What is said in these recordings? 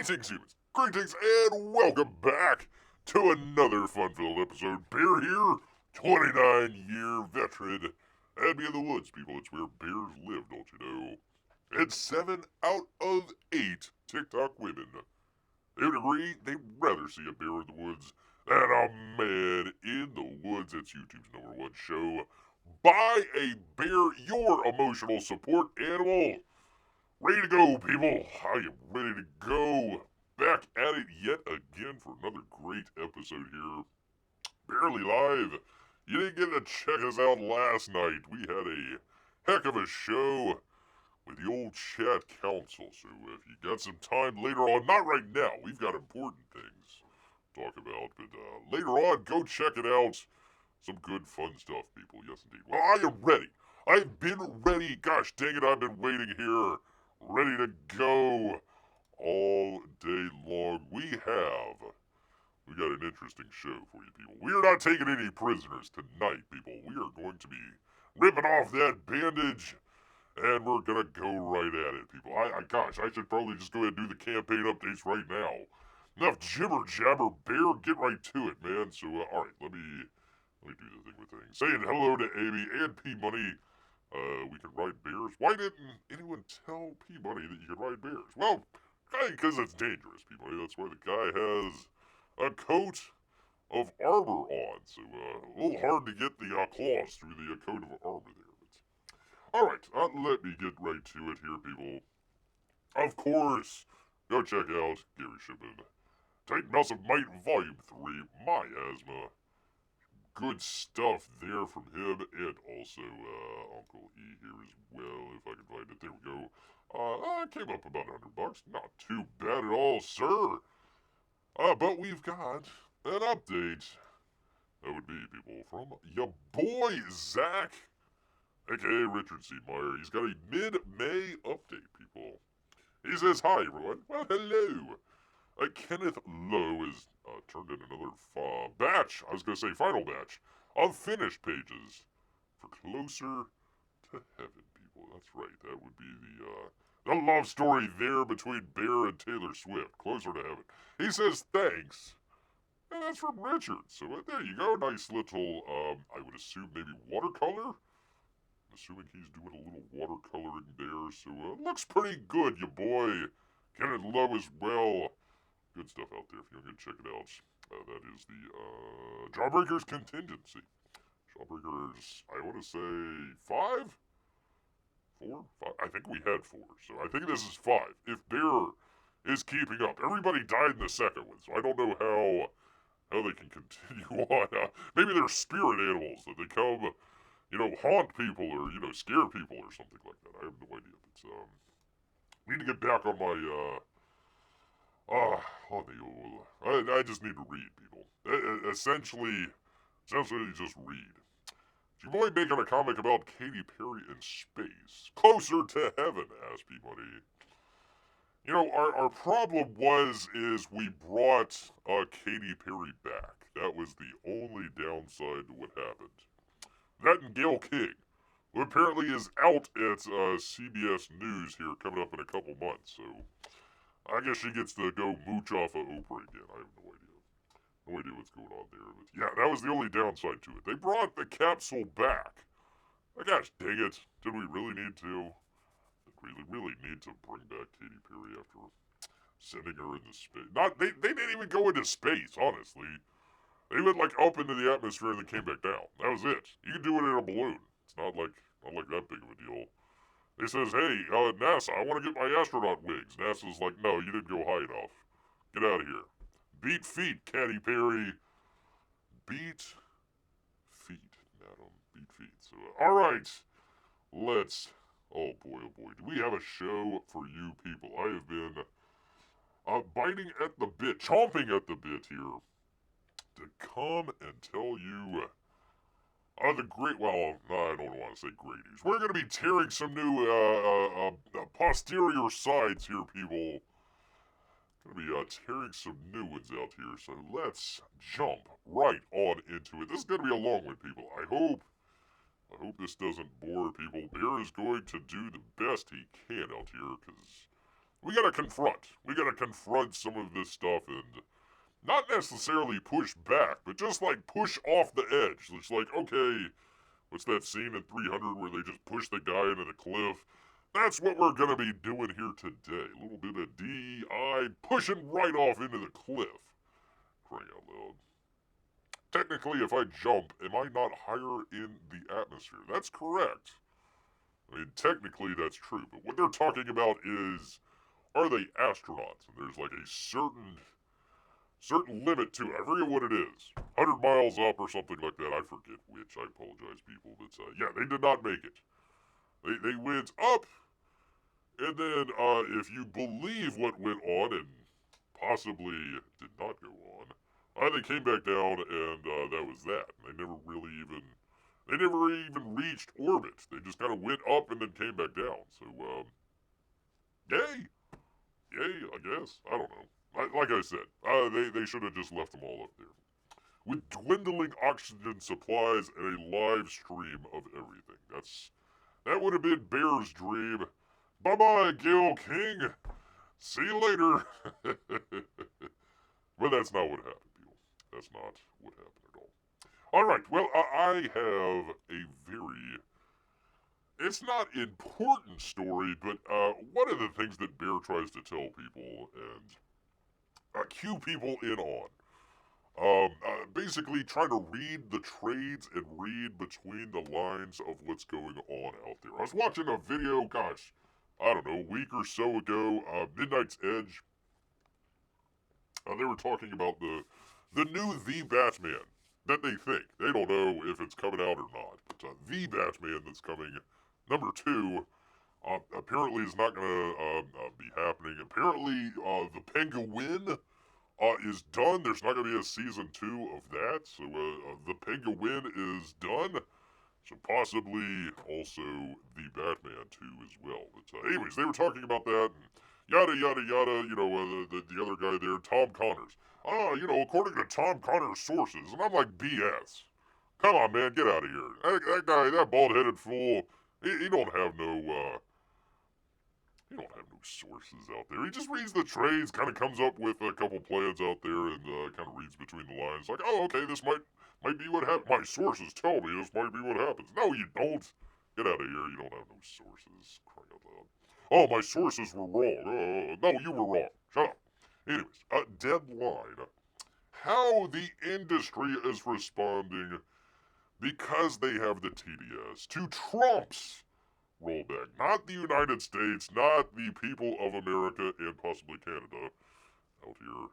Greetings, humans. Greetings, and welcome back to another fun-filled episode. Bear here, 29-year veteran. And be in the woods, people. It's where bears live, don't you know? And 7 out of 8 TikTok women, they would agree they'd rather see a bear in the woods than a man in the woods. It's YouTube's #1 show. Buy a bear, your emotional support animal. Ready to go, people. I am ready to go. Back at it yet again for another great episode here. Barely live. You didn't get to check us out last night. We had a heck of a show with the old chat council. So if you got some time later on, not right now, we've got important things to talk about. But later on, go check it out. Some good fun stuff, people. Yes, indeed. Well, I am ready. I've been ready. Gosh dang it, I've been waiting here. Ready to go all day long. We got an interesting show for you people. We are not taking any prisoners tonight, people. We are going to be ripping off that bandage, and we're gonna go right at it, people. Gosh, I should probably just go ahead and do the campaign updates right now. Enough jibber jabber, bear. Get right to it, man. So, all right, let me do the thing with things. Saying hello to Amy and P Money. We can ride bears. Why didn't anyone tell P-Money that you could ride bears? Well, because it's dangerous, P-Money. That's why the guy has a coat of armor on. So, a little hard to get the Klaus through the coat of armor there. But, alright, let me get right to it here, people. Of course, go check out Gary Shipman. Titan Mouse of Might, Volume 3, My Asthma. Good stuff there from him, and also Uncle E here as well, if I can find it. There we go. Came up about $100. Not too bad at all, sir. But we've got an update. That would be, people, from ya boy, Zach, a.k.a. Richard C. Meyer. He's got a mid-May update, people. He says, hi, everyone. Well, hello. Kenneth Lowe has turned in another batch, I was going to say final batch, of finished pages for Closer to Heaven, people. That's right, that would be the love story there between Bear and Taylor Swift, Closer to Heaven. He says thanks, and that's from Richard. So there you go, nice little, I would assume maybe watercolor? I'm assuming he's doing a little watercoloring there, so looks pretty good, ya boy. Kenneth Lowe as well. Good stuff out there if you're going to check it out. That is the Jawbreakers contingency. Jawbreakers, I want to say 5? 4? 5? I think we had 4, so I think this is 5. If Bear is keeping up. Everybody died in the second one, so I don't know how they can continue on. Maybe they're spirit animals that they come, haunt people or, scare people or something like that. I have no idea. But, need to get back on my, I just need to read, people. Essentially just read. Your boy making a comic about Katy Perry in space. Closer to Heaven, asked P-Money. Our problem is we brought Katy Perry back. That was the only downside to what happened. That and Gayle King, who apparently is out at CBS News here coming up in a couple months, so I guess she gets to go mooch off of Oprah again. I have no idea. No idea what's going on there. But yeah, that was the only downside to it. They brought the capsule back. Gosh dang it. Did we really need to? Did we really need to bring back Katy Perry after sending her into space? They didn't even go into space, honestly. They went up into the atmosphere and then came back down. That was it. You can do it in a balloon. It's not like that big of a deal. He says, hey, NASA, I want to get my astronaut wings. NASA's like, no, you didn't go high enough. Get out of here. Beat feet, Katy Perry. Beat feet, madam. Beat feet. So, all right. Let's, oh boy, do we have a show for you people. I have been biting at the bit, chomping at the bit here to come and tell you the great, well, I don't want to say great news. We're going to be tearing some new posterior sides here, people. Going to be tearing some new ones out here, so let's jump right on into it. This is going to be a long one, people. I hope this doesn't bore people. Bear is going to do the best he can out here, because we gotta confront. We gotta confront some of this stuff and not necessarily push back, but just like push off the edge. It's like, okay, what's that scene in 300 where they just push the guy into the cliff? That's what we're gonna be doing here today. A little bit of DEI pushing right off into the cliff. Crying out loud. Technically, if I jump, am I not higher in the atmosphere? That's correct. I mean, technically that's true, but what they're talking about is, are they astronauts? And there's like a certain limit to it. I forget what it is. 100 miles up or something like that. I forget which. I apologize, people. But yeah, they did not make it. They went up, and then if you believe what went on and possibly did not go on, they came back down, and that was that. They never even reached orbit. They just kind of went up and then came back down. So, yay, I guess. I don't know. Like I said, they should have just left them all up there. With dwindling oxygen supplies and a live stream of everything. That would have been Bear's dream. Bye-bye, Gil King. See you later. But that's not what happened, people. That's not what happened at all. All right, well, I have a very... It's not important story, but one of the things that Bear tries to tell people and cue people in on, basically trying to read the trades and read between the lines of what's going on out there. I was watching a video, gosh, I don't know, a week or so ago, Midnight's Edge. They were talking about the new The Batman that they think. They don't know if it's coming out or not, but The Batman that's coming, #2, apparently is not going to be happening. Apparently, the Penguin is done. There's not going to be a season 2 of that, so the Penguin is done. So possibly also the Batman 2 as well. But anyways, they were talking about that, and yada, yada, yada, you know, the other guy there, Tom Connors. You know, according to Tom Connors' sources, and I'm like, BS. Come on, man, get out of here. That guy, that bald-headed fool, he don't have no sources out there. He just reads the trades, kind of comes up with a couple plans out there, and kind of reads between the lines. Like, oh, okay, this might be what happens. My sources tell me this might be what happens. No, you don't. Get out of here. You don't have no sources. Crying out loud. Oh, my sources were wrong. No, you were wrong. Shut up. Anyways, deadline. How the industry is responding because they have the TDS to Trump's rollback. Not the United States, not the people of America and possibly Canada out here.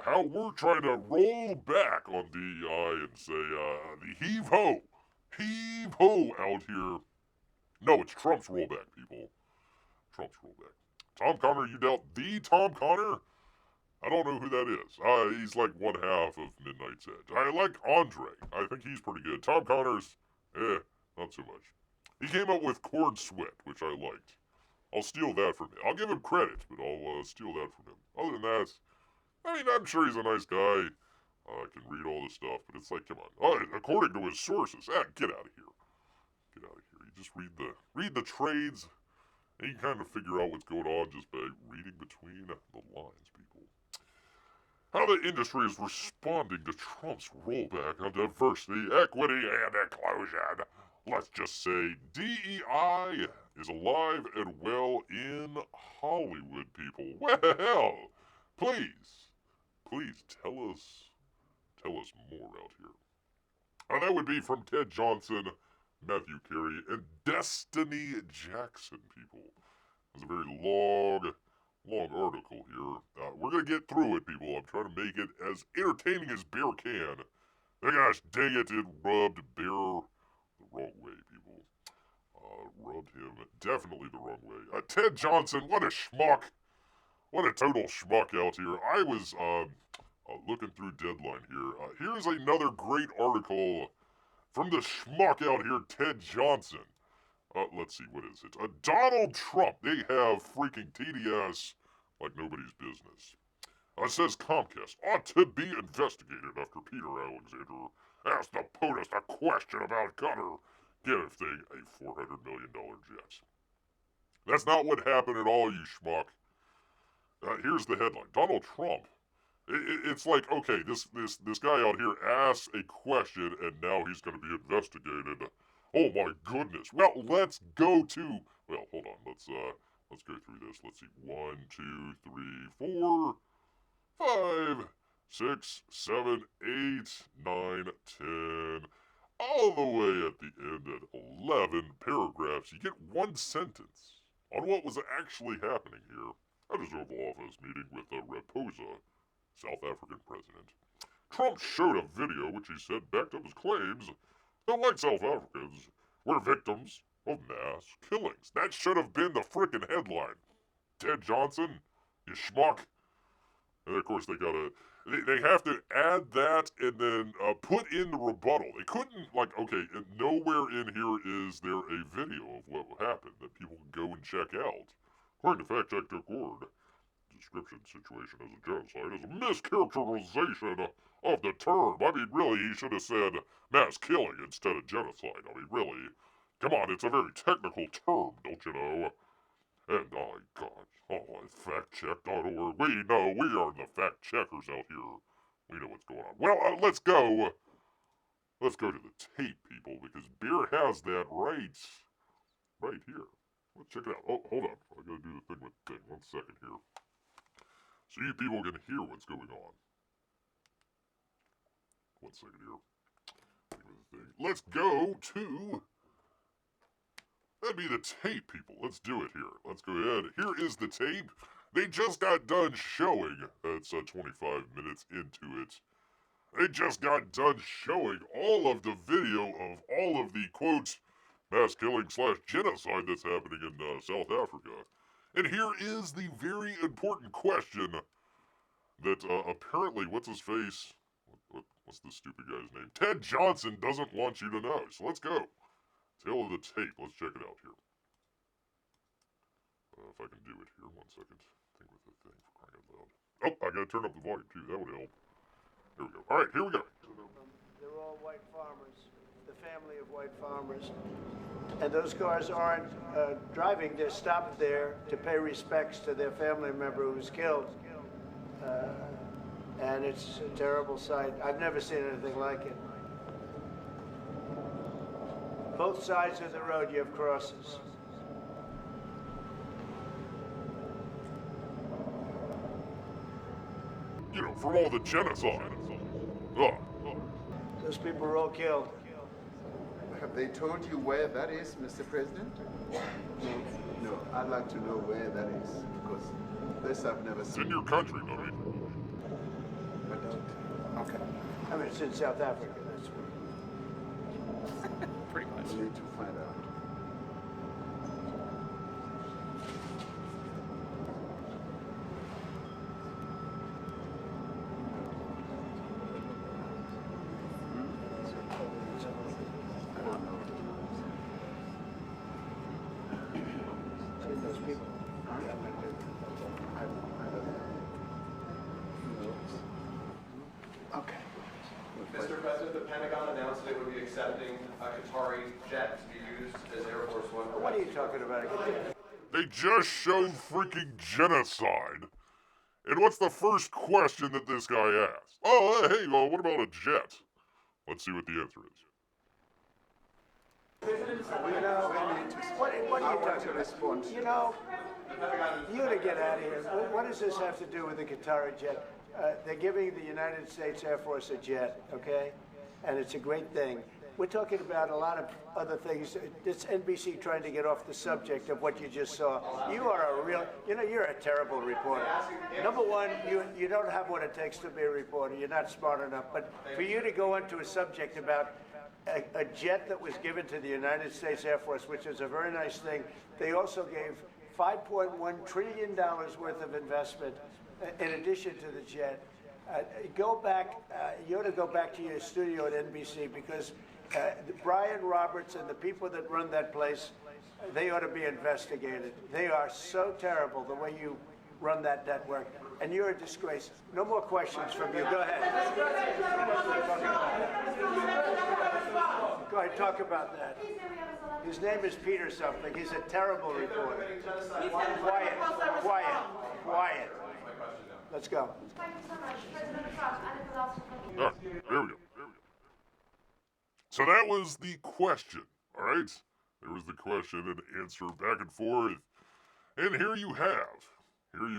How we're trying to roll back on DEI and say, the heave-ho out here. No, it's Trump's rollback, people. Trump's rollback. Tom Connor, you doubt the Tom Connor? I don't know who that is. He's like one half of Midnight's Edge. I like Andre. I think he's pretty good. Tom Connor's, not so much. He came up with Cord Sweat, which I liked. I'll steal that from him. I'll give him credit, but I'll steal that from him. Other than that, I mean, I'm sure he's a nice guy. Can read all this stuff, but it's like, come on. According to his sources, get out of here. Get out of here. You just read the trades, and you kind of figure out what's going on just by reading between the lines, people. How the industry is responding to Trump's rollback on diversity, equity, and inclusion. Let's just say DEI is alive and well in Hollywood, people. Well, please tell us more out here. That would be from Ted Johnson, Matthew Carey, and Destiny Jackson, people. It's a very long article here. We're going to get through it, people. I'm trying to make it as entertaining as Bear can. And gosh, dang it rubbed Bear the wrong way, people. Rubbed him definitely the wrong way. Ted Johnson, what a schmuck. What a total schmuck out here. I was looking through Deadline here. Here's another great article from the schmuck out here, Ted Johnson. Let's see, what is it? Donald Trump. They have freaking TDS like nobody's business. It says Comcast ought to be investigated after Peter Alexander asked the POTUS a question about Gunner gifting a $400 million jet. That's not what happened at all, you schmuck. Here's the headline. Donald Trump. It's like, okay, this guy out here asks a question and now he's going to be investigated. Oh my goodness. Well, let's go to. Well, hold on. Let's go through this. Let's see. 1, 2, 3, 4, 5, 6, 7, 8, 9, 10. All the way at the end at 11 paragraphs, you get one sentence on what was actually happening here at his Oval Office meeting with Raposa, South African president. Trump showed a video which he said backed up his claims that white South Africans were victims of mass killings. That should have been the frickin' headline. Ted Johnson, you schmuck. And of course they have to add that and then put in the rebuttal. They couldn't, like, okay, nowhere in here is there a video of what happened that people can go and check out. According to FactCheck.org, description situation as a genocide is a mischaracterization of the term. I mean, really, he should have said mass killing instead of genocide. I mean, really, come on, it's a very technical term, don't you know? And, oh, God, FactCheck.org. We know, we are the fact checkers out here. We know what's going on. Well, let's go. Let's go to the tape, people, because Beer has that right here. Let's check it out. Oh, hold on. I gotta do the thing with the thing. 1 second here. So you people can hear what's going on. 1 second here. Let's go to. That'd be the tape, people. Let's do it here. Let's go ahead. Here is the tape. They just got done showing. That's 25 minutes into it. They just got done showing all of the video of all of the, quote, mass killing / genocide that's happening in South Africa. And here is the very important question that apparently, what's his face? What's the stupid guy's name? Ted Johnson doesn't want you to know. So let's go. Tail of the tape. Let's check it out here. If I can do it here. 1 second. Think with the thing for crying out loud. Oh, I gotta turn up the volume too. That would help. Here we go. All right, here we go. They're all white farmers. The family of white farmers. And those cars aren't driving. They're stopped there to pay respects to their family member who was killed. And it's a terrible sight. I've never seen anything like it. Both sides of the road, you have crosses. You know, from all the genocide. Those people were all killed. Have they told you where that is, Mr. President? No, I'd like to know where that is, because this I've never It's seen. in your country, buddy. I don't. Okay. I mean, it's in South Africa. That's Pretty much. We need to find out. I don't know. those people. Okay. Mr. President, the Pentagon announced that it would be accepting a Qatari jet to be used as Air Force One. What are you talking about? They just showed freaking genocide. And what's the first question that this guy asked? Oh, hey, what about a jet? Let's see what the answer is. You know, what are you talking about? You know, you to get out of here. What does this have to do with the Qatari jet? They're giving the United States Air Force a jet, okay? And it's a great thing. We're talking about a lot of other things. It's NBC trying to get off the subject of what you just saw. You are a real, you're a terrible reporter. Number one, you don't have what it takes to be a reporter. You're not smart enough. But for you to go into a subject about a jet that was given to the United States Air Force, which is a very nice thing, they also gave $5.1 trillion worth of investment in addition to the jet. Go back, you ought to go back to your studio at NBC, because Brian Roberts and the people that run that place, they ought to be investigated. They are so terrible the way you run that network, and you're a disgrace. No more questions from you. Go ahead. Go ahead, talk about that. His name is Peter something. He's a terrible reporter. Quiet, quiet, quiet. Let's go. Thank you so much. President Trump, anything else? All right, there we go. There we go. So that was the question, all right? There was the question and answer back and forth. And here you have, where is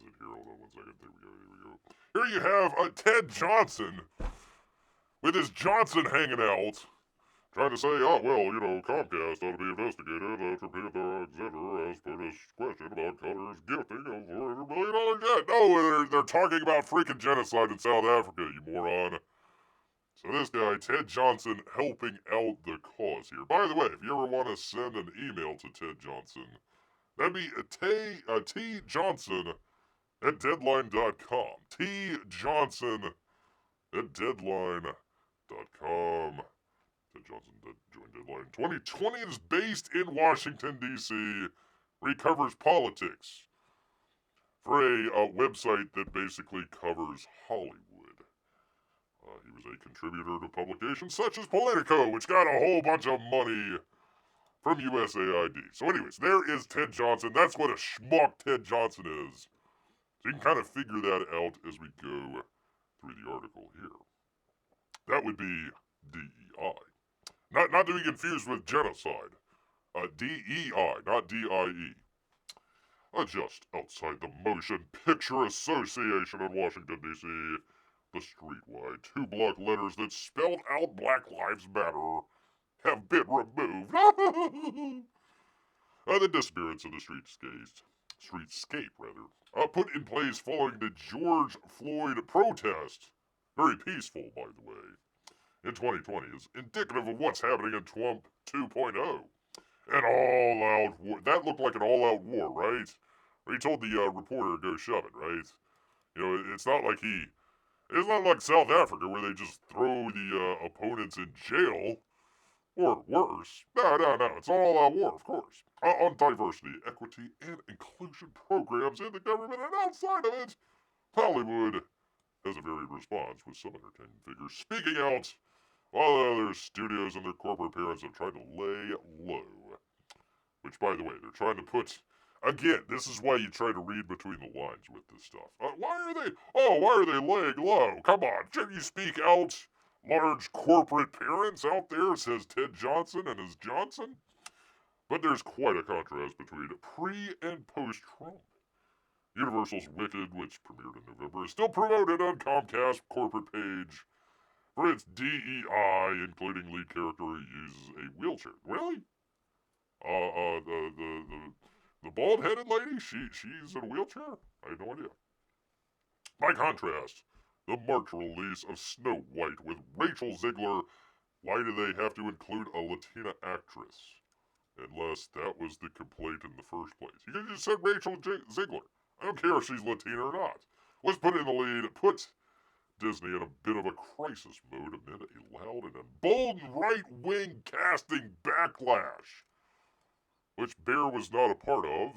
it here? Hold on one second. There we go. Here you have Ted Johnson with his Johnson hanging out, trying to say, oh, well, you know, Comcast ought to be investigated to prevent the executor as per this question about Qatar's gifting of $400 million jet. No, they're talking about freaking genocide in South Africa, you moron. So this guy, Ted Johnson, helping out the cause here. By the way, if you ever want to send an email to Ted Johnson, that'd be T Johnson at deadline.com. T Johnson at deadline.com. Ted Johnson joined Deadline 2020 is based in Washington, D.C., where he covers politics for a website that basically covers Hollywood. He was a contributor to publications such as Politico, which got a whole bunch of money from USAID. So anyways, there is Ted Johnson. That's what a schmuck Ted Johnson is. So you can kind of figure that out as we go through the article here. That would be DEI. Not to be confused with genocide. DEI, not DIE. Just outside the Motion Picture Association in Washington, D.C., the streetwide 2-block letters that spelled out Black Lives Matter have been removed. The disappearance of the streetscape, put in place following the George Floyd protest, very peaceful, by the way, in 2020, is indicative of what's happening in Trump 2.0. An all-out war. That looked like an all-out war, right? He told the reporter to go shove it, right? You know, it's not like South Africa where they just throw the opponents in jail, or worse. No, it's an all-out war, of course. On diversity, equity, and inclusion programs in the government and outside of it. Hollywood has a varied response, with some entertainment figures speaking out, while other studios and their corporate parents have tried to lay low. Which, by the way, they're trying to put... Again, this is why you try to read between the lines with this stuff. Why are they laying low? Come on, shouldn't you speak out? Large corporate parents out there, says Ted Johnson and his Johnson. But there's quite a contrast between pre- and post-Trump. Universal's Wicked, which premiered in November, is still promoted on Comcast's corporate page for its DEI, including lead character who uses a wheelchair. Really? The bald-headed lady, she's in a wheelchair? I had no idea. By contrast, the March release of Snow White with Rachel Zegler, why do they have to include a Latina actress? Unless that was the complaint in the first place. You could have just said Rachel Zegler. I don't care if she's Latina or not. Let's put in the lead, put Disney in a bit of a crisis mode amid a loud and emboldened right-wing casting backlash, which Bear was not a part of,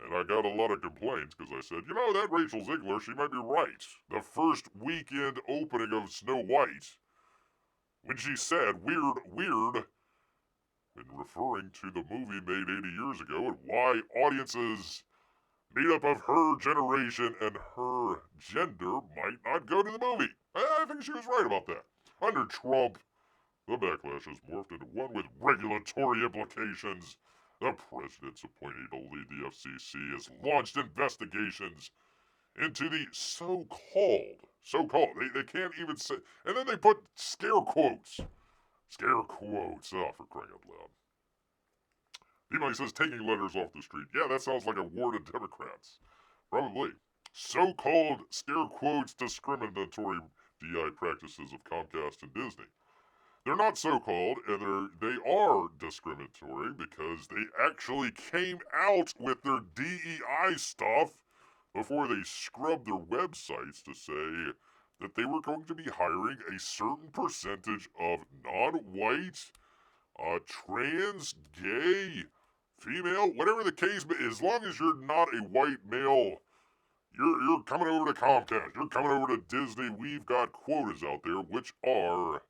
and I got a lot of complaints because I said, you know, that Rachel Zegler, she might be right. The first weekend opening of Snow White, when she said weird, in referring to the movie made 80 years ago and why audiences made up of her generation and her gender might not go to the movie. I think she was right about that. Under Trump, the backlash has morphed into one with regulatory implications. The president's appointee to lead the FCC has launched investigations into the so-called, they can't even say, and then they put scare quotes, for crying out loud. He says taking letters off the street. Yeah, that sounds like a war to Democrats. Probably. So-called scare quotes discriminatory DI practices of Comcast and Disney. They're not so-called, and they are discriminatory because they actually came out with their DEI stuff before they scrubbed their websites to say that they were going to be hiring a certain percentage of non-white, trans, gay, female, whatever the case may be, as long as you're not a white male, you're coming over to Comcast, you're coming over to Disney. We've got quotas out there, which are,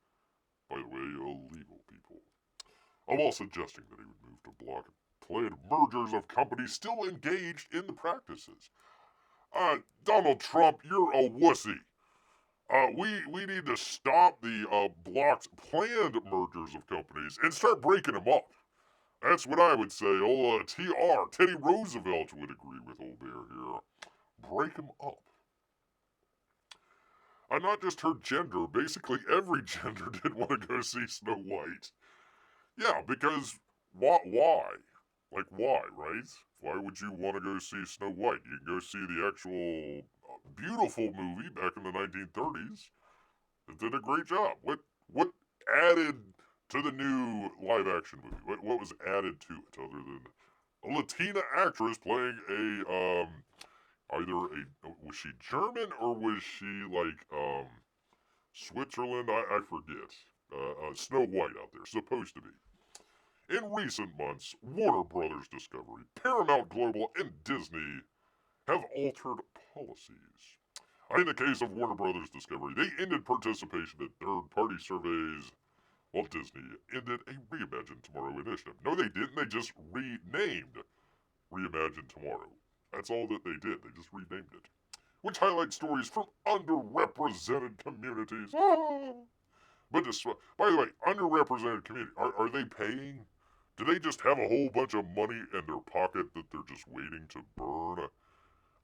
by the way, illegal, people. I'm all suggesting that he would move to block planned mergers of companies still engaged in the practices. Donald Trump, you're a wussy. We need to stop the blocked planned mergers of companies and start breaking them up. That's what I would say. Old TR, Teddy Roosevelt would agree with old Bear here. Break them up. Not just her gender, basically every gender did want to go see Snow White. Yeah, because why? Like, why, right? Why would you want to go see Snow White? You can go see the actual beautiful movie back in the 1930s. It did a great job. What added to the new live-action movie? What was added to it other than a Latina actress playing was she German or was she like Switzerland? I forget. Snow White out there, supposed to be. In recent months, Warner Brothers Discovery, Paramount Global, and Disney have altered policies. In the case of Warner Brothers Discovery, they ended participation in third-party surveys, while Disney ended a Reimagine Tomorrow initiative. No, they didn't. They just renamed Reimagine Tomorrow. That's all that they did. They just renamed it. Which highlights stories from underrepresented communities. But by the way, underrepresented community, are they paying? Do they just have a whole bunch of money in their pocket that they're just waiting to burn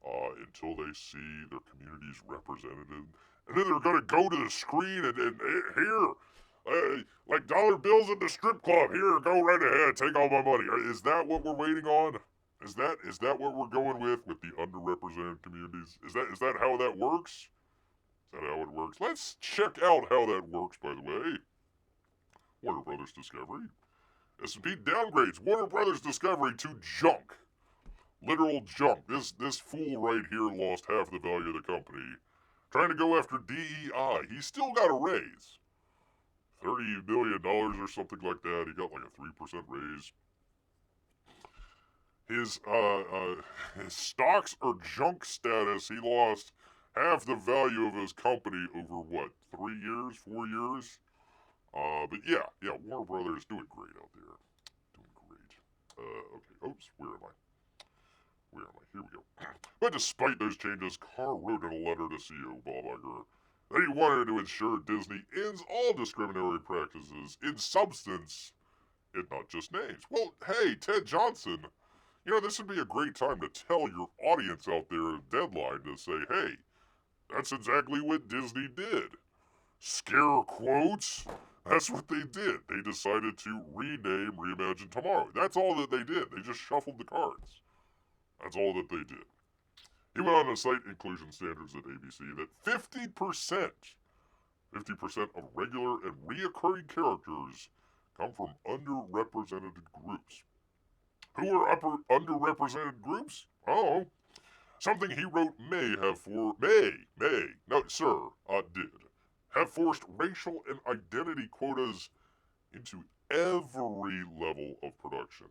until they see their communities represented? And then they're going to go to the screen and here, like dollar bills at the strip club. Here, go right ahead, take all my money. Is that what we're waiting on? Is that what we're going with the underrepresented communities? Is that how that works? Is that how it works? Let's check out how that works, by the way. Warner Brothers Discovery. S&P downgrades Warner Brothers Discovery to junk. Literal junk. This fool right here lost half the value of the company. Trying to go after DEI. He's still got a raise. $30 million or something like that. He got like a 3% raise. His stocks are junk status. He lost half the value of his company over what, 3 years, 4 years? But yeah, Warner Brothers doing great out there. Doing great. Okay, oops, where am I? Here we go. But despite those changes, Carr wrote in a letter to CEO Bob Iger that he wanted to ensure Disney ends all discriminatory practices in substance and not just names. Well, hey, Ted Johnson, this would be a great time to tell your audience out there a deadline to say, hey, that's exactly what Disney did. Scare quotes? That's what they did. They decided to rename Reimagine Tomorrow. That's all that they did. They just shuffled the cards. That's all that they did. He went on to cite inclusion standards at ABC that 50% of regular and reoccurring characters come from underrepresented groups. Who are underrepresented groups? Oh, something he wrote did have forced racial and identity quotas into every level of production.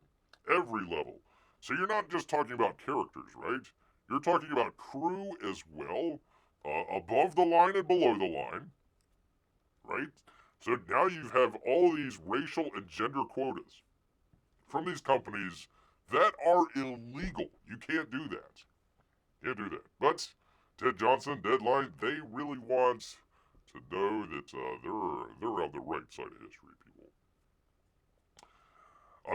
Every level. So you're not just talking about characters, right? You're talking about crew as well, above the line and below the line, right? So now you have all these racial and gender quotas from these companies that are illegal. You can't do that. But Ted Johnson, Deadline, they really want to know that they're on the right side of history, people.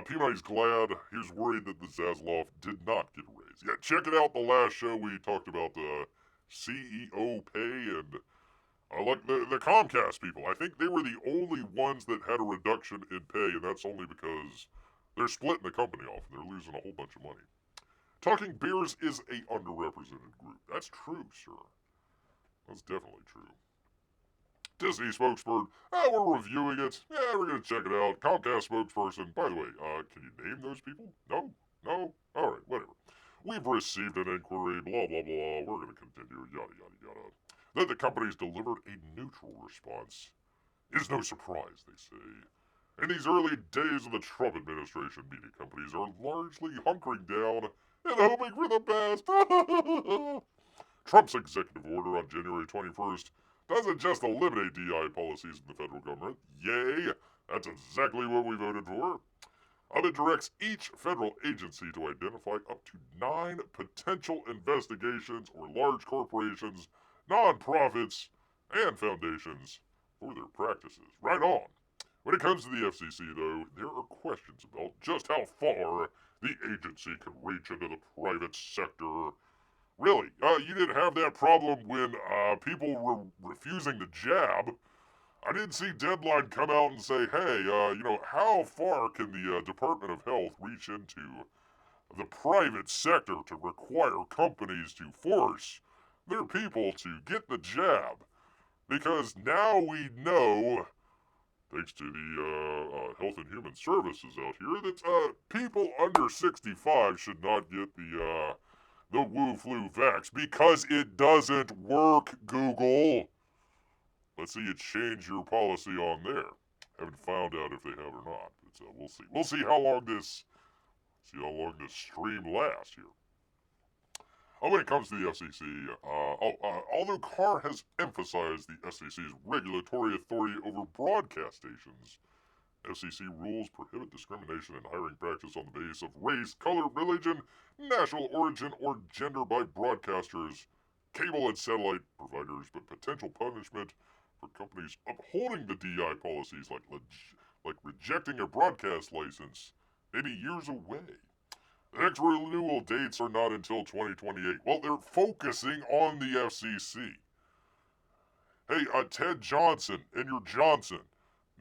Peabody's glad. He was worried that the Zaslav did not get a raise. Yeah, check it out. The last show we talked about the CEO pay and like the Comcast people. I think they were the only ones that had a reduction in pay, and that's only because they're splitting the company off and they're losing a whole bunch of money. Talking Bears is a underrepresented group. That's true, sir. That's definitely true. Disney spokesperson, we're reviewing it. Yeah, we're going to check it out. Comcast spokesperson, by the way, can you name those people? No? Alright, whatever. We've received an inquiry, blah, blah, blah. We're going to continue, yada, yada, yada. That the company's delivered a neutral response is no surprise, they say. In these early days of the Trump administration, media companies are largely hunkering down and hoping for the best. Trump's executive order on January 21st doesn't just eliminate DI policies in the federal government. Yay! That's exactly what we voted for. It directs each federal agency to identify up to 9 potential investigations or large corporations, nonprofits, and foundations for their practices. Right on. When it comes to the FCC, though, there are questions about just how far the agency can reach into the private sector. Really, you didn't have that problem when people were refusing the jab. I didn't see Deadline come out and say, hey, how far can the Department of Health reach into the private sector to require companies to force their people to get the jab? Because now we know, thanks to the Health and Human Services out here, that people under 65 should not get the Wu Flu vax because it doesn't work, Google. Let's see you change your policy on there. Haven't found out if they have or not, but we'll see. We'll see how long this stream lasts here. When it comes to the FCC, although Carr has emphasized the FCC's regulatory authority over broadcast stations, FCC rules prohibit discrimination in hiring practice on the basis of race, color, religion, national origin, or gender by broadcasters, cable and satellite providers, but potential punishment for companies upholding the DI policies like rejecting a broadcast license may be years away. The next renewal dates are not until 2028. Well, they're focusing on the FCC. Hey, Ted Johnson and your Johnson,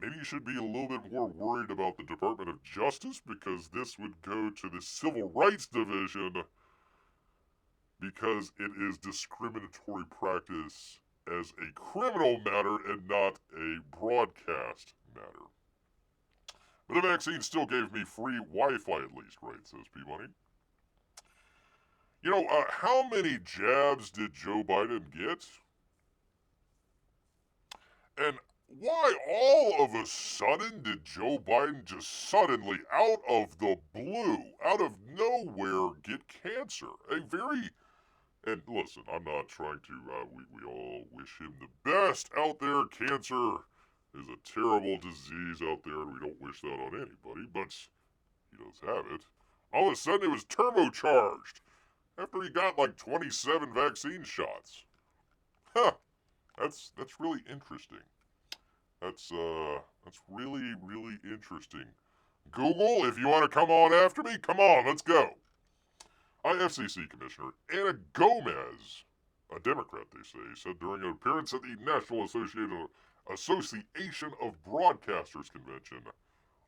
maybe you should be a little bit more worried about the Department of Justice, because this would go to the Civil Rights Division, because it is discriminatory practice as a criminal matter and not a broadcast matter. But the vaccine still gave me free Wi-Fi at least, right, says P-Money. How many jabs did Joe Biden get? And why all of a sudden did Joe Biden just suddenly, out of the blue, out of nowhere, get cancer? And listen, I'm not trying to, we all wish him the best out there. Cancer is a terrible disease out there, and we don't wish that on anybody, but he does have it. All of a sudden, it was turbocharged after he got like 27 vaccine shots. Huh. That's really interesting. That's really, really interesting. Google, if you want to come on after me, come on, let's go. FCC Commissioner Anna Gomez, a Democrat, they say, said during an appearance at the National Association of Broadcasters Convention,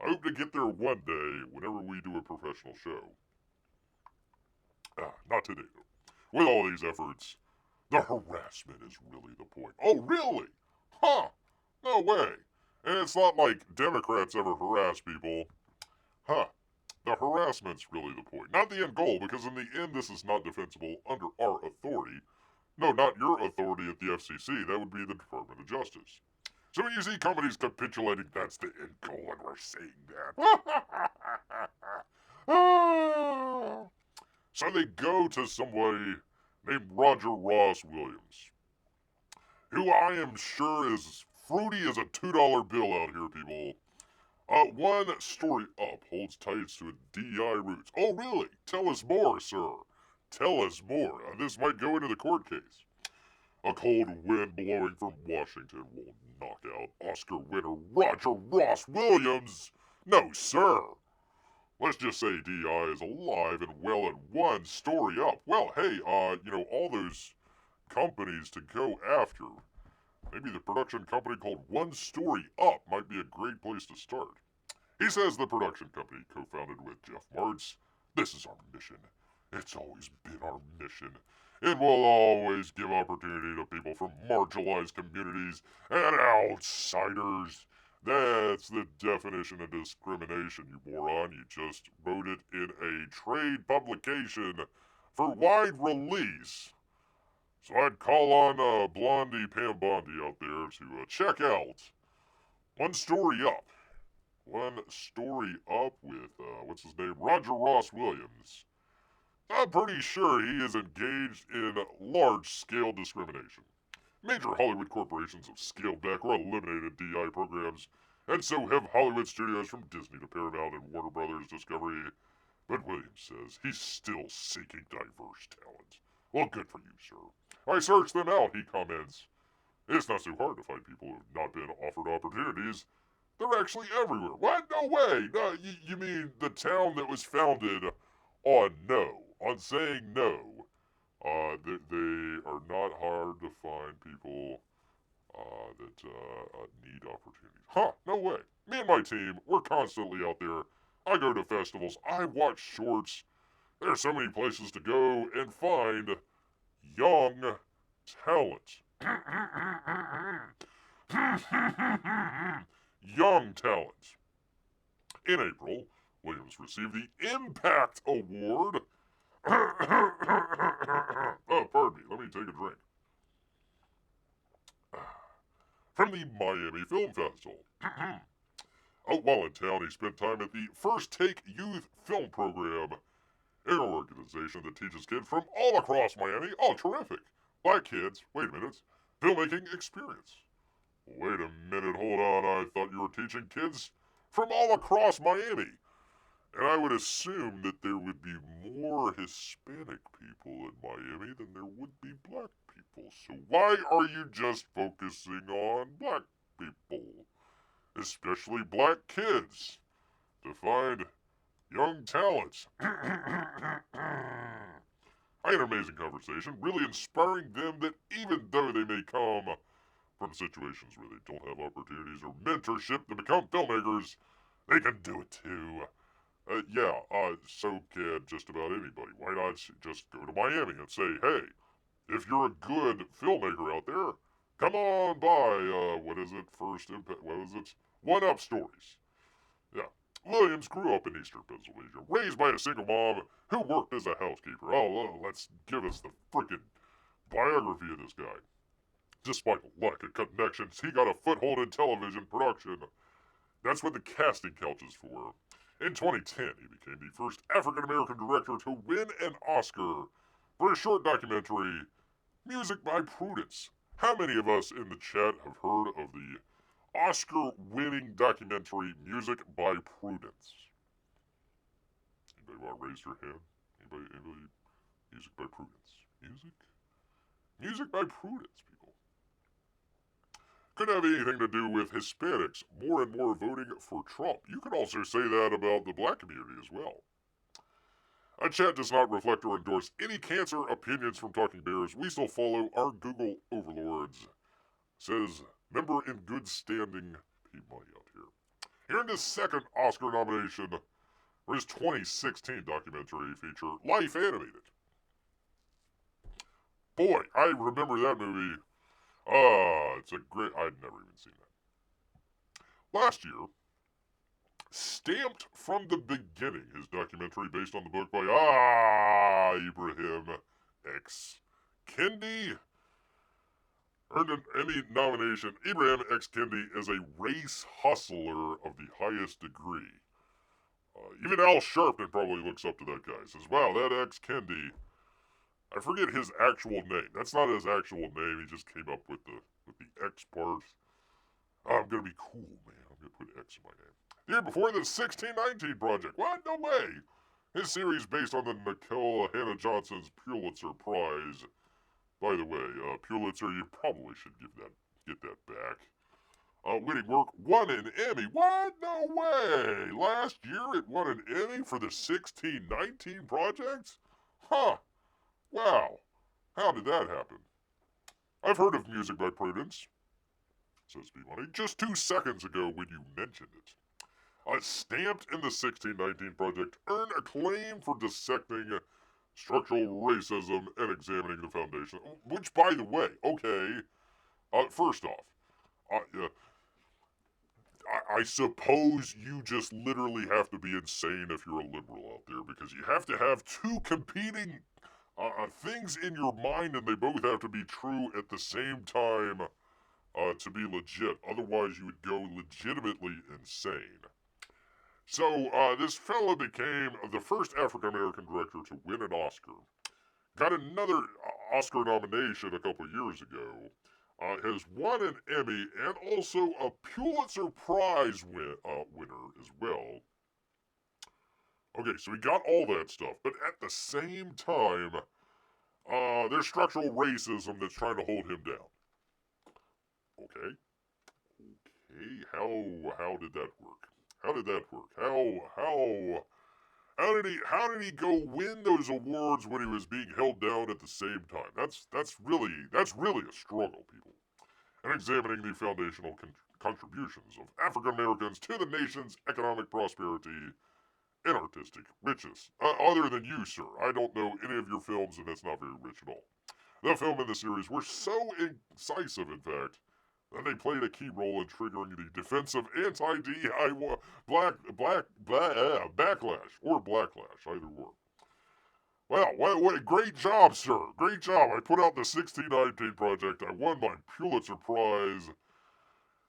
I hope to get there one day whenever we do a professional show. Not today, though. With all these efforts, the harassment is really the point. Oh, really? Huh. No way. And it's not like Democrats ever harass people. Huh. The harassment's really the point. Not the end goal, because in the end this is not defensible under our authority. No, not your authority at the FCC. That would be the Department of Justice. So when you see companies capitulating, that's the end goal, and we're saying that. So they go to somebody named Roger Ross Williams, who I am sure is fruity as a $2 bill out here, people. One story up holds ties to DI roots. Oh, really? Tell us more, sir. Tell us more. This might go into the court case. A cold wind blowing from Washington will knock out Oscar winner Roger Ross Williams. No, sir. Let's just say DI is alive and well and one story up. Well, hey, all those companies to go after. Maybe the production company called One Story Up might be a great place to start. He says the production company, co-founded with Jeff Martz, this is our mission. It's always been our mission. It will always give opportunity to people from marginalized communities and outsiders. That's the definition of discrimination, you moron. You just wrote it in a trade publication for wide release. So I'd call on Blondie Pam Bondi out there to check out One Story Up. One Story Up with, what's his name, Roger Ross Williams. I'm pretty sure he is engaged in large-scale discrimination. Major Hollywood corporations have scaled back or eliminated DI programs and so have Hollywood studios from Disney to Paramount and Warner Brothers Discovery. But Williams says he's still seeking diverse talent. Well, good for you, sir. I searched them out, he comments. It's not so hard to find people who've not been offered opportunities. They're actually everywhere. What? No way! No, you mean the town that was founded on no, on saying no. They are not hard to find people that need opportunities. Huh, no way. Me and my team, we're constantly out there. I go to festivals, I watch shorts. There's so many places to go and find young talent. Young talent. In April, Williams received the Impact Award. Oh, pardon me, let me take a drink. From the Miami Film Festival. While in town, he spent time at the First Take Youth Film Program, an organization that teaches kids from all across Miami. Oh, terrific. Black kids, wait a minute, filmmaking experience. Wait a minute, hold on, I thought you were teaching kids from all across Miami. And I would assume that there would be more Hispanic people in Miami than there would be black people. So why are you just focusing on black people? Especially black kids, to find young talent. I had an amazing conversation, really inspiring them that even though they may come from situations where they don't have opportunities or mentorship to become filmmakers, they can do it too. So can just about anybody. Why not just go to Miami and say, hey, if you're a good filmmaker out there, come on by, One Up Stories. Yeah. Williams grew up in eastern Pennsylvania, raised by a single mom who worked as a housekeeper. Let's give us the frickin' biography of this guy. Despite lack of connections, he got a foothold in television production. That's what the casting couch is for. In 2010, he became the first African-American director to win an Oscar for a short documentary, Music by Prudence. How many of us in the chat have heard of the Oscar-winning documentary Music by Prudence? Anybody want to raise your hand? Anybody? Music by Prudence. Music by Prudence, people. Could have anything to do with Hispanics more and more voting for Trump. You could also say that about the black community as well. Our chat does not reflect or endorse any cancer opinions from Talking Bears. We still follow our Google overlords. Says, member in good standing, paid money out here. Here in his second Oscar nomination for his 2016 documentary feature, Life Animated. Boy, I remember that movie. It's a great... I'd never even seen that. Last year, Stamped from the Beginning, his documentary based on the book by Ibrahim X. Kendi, earned an Emmy nomination. Ibrahim X. Kendi is a race hustler of the highest degree. Even Al Sharpton probably looks up to that guy. Says, wow, that X. Kendi... I forget his actual name. That's not his actual name. He just came up with the X part. I'm gonna be cool, man. I'm gonna put X in my name. The year before, the 1619 Project. What? No way. His series based on the Nicole Hannah Johnson's Pulitzer Prize. By the way, Pulitzer, you probably should get that back. Winning work, won an Emmy. What? No way. Last year it won an Emmy for the 1619 Project? Huh. Wow, how did that happen? I've heard of Music by Prudence, says B-Money, just 2 seconds ago when you mentioned it. Stamped in the 1619 Project earned acclaim for dissecting structural racism and examining the foundation. Which, by the way, okay, first off, I suppose you just literally have to be insane if you're a liberal out there, because you have to have two competing things in your mind, and they both have to be true at the same time to be legit. Otherwise, you would go legitimately insane. So, this fella became the first African-American director to win an Oscar. Got another Oscar nomination a couple years ago has won an Emmy and also a Pulitzer Prize winner as well. Okay, so we got all that stuff, but at the same time, there's structural racism that's trying to hold him down. Okay, how did that work? How did that work? How did he go win those awards when he was being held down at the same time? That's really a struggle, people. And examining the foundational contributions of African Americans to the nation's economic prosperity and artistic riches. Other than you, sir, I don't know any of your films, and it's not very rich at all. The film and the series were so incisive, in fact, that they played a key role in triggering the defensive anti-DIY backlash or blacklash, either or. Wow, what a great job, sir. Great job. I put out the 1619 project. I won my Pulitzer Prize.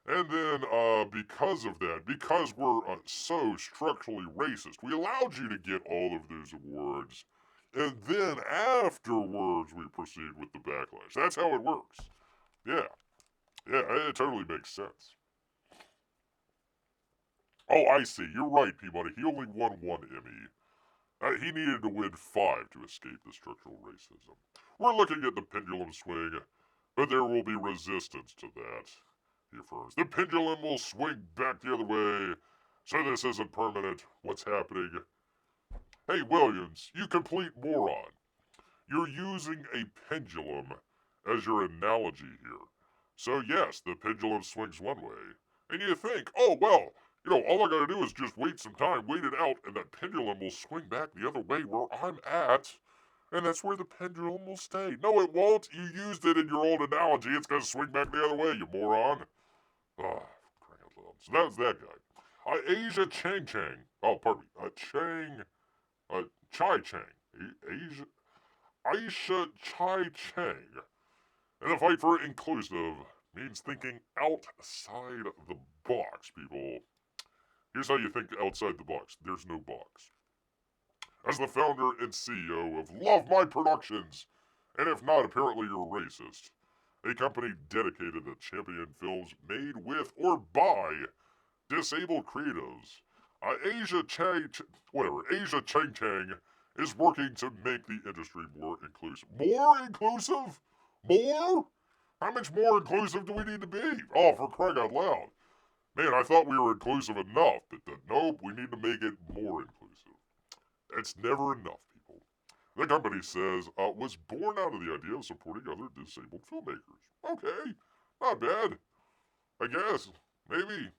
And then, because of that, because we're so structurally racist, we allowed you to get all of those awards. And then afterwards, we proceed with the backlash. That's how it works. Yeah, it totally makes sense. Oh, I see. You're right, Peabody. He only won one Emmy. He needed to win 5 to escape the structural racism. We're looking at the pendulum swing, but there will be resistance to that, he affirms. The pendulum will swing back the other way, so this isn't permanent. What's happening? Hey, Williams, you complete moron. You're using a pendulum as your analogy here. So yes, the pendulum swings one way. And you think, oh, well, all I gotta do is just wait some time, wait it out, and that pendulum will swing back the other way where I'm at. And that's where the pendulum will stay. No, it won't. You used it in your old analogy. It's gonna swing back the other way, you moron. Ah, crying out loud. So that was that guy. Asia Chang Chang. Oh, pardon me. Chai Chang. Aisha Chai Chang. And the fight for inclusive means thinking outside the box, people. Here's how you think outside the box. There's no box. As the founder and CEO of Love My Productions, and if not, apparently you're racist, a company dedicated to champion films made with or by disabled creatives, Asia Chang Chang is working to make the industry more inclusive. More inclusive? More? How much more inclusive do we need to be? Oh, for crying out loud. Man, I thought we were inclusive enough, but nope, we need to make it more inclusive. It's never enough, people. The company says was born out of the idea of supporting other disabled filmmakers. Okay, not bad. I guess. Maybe.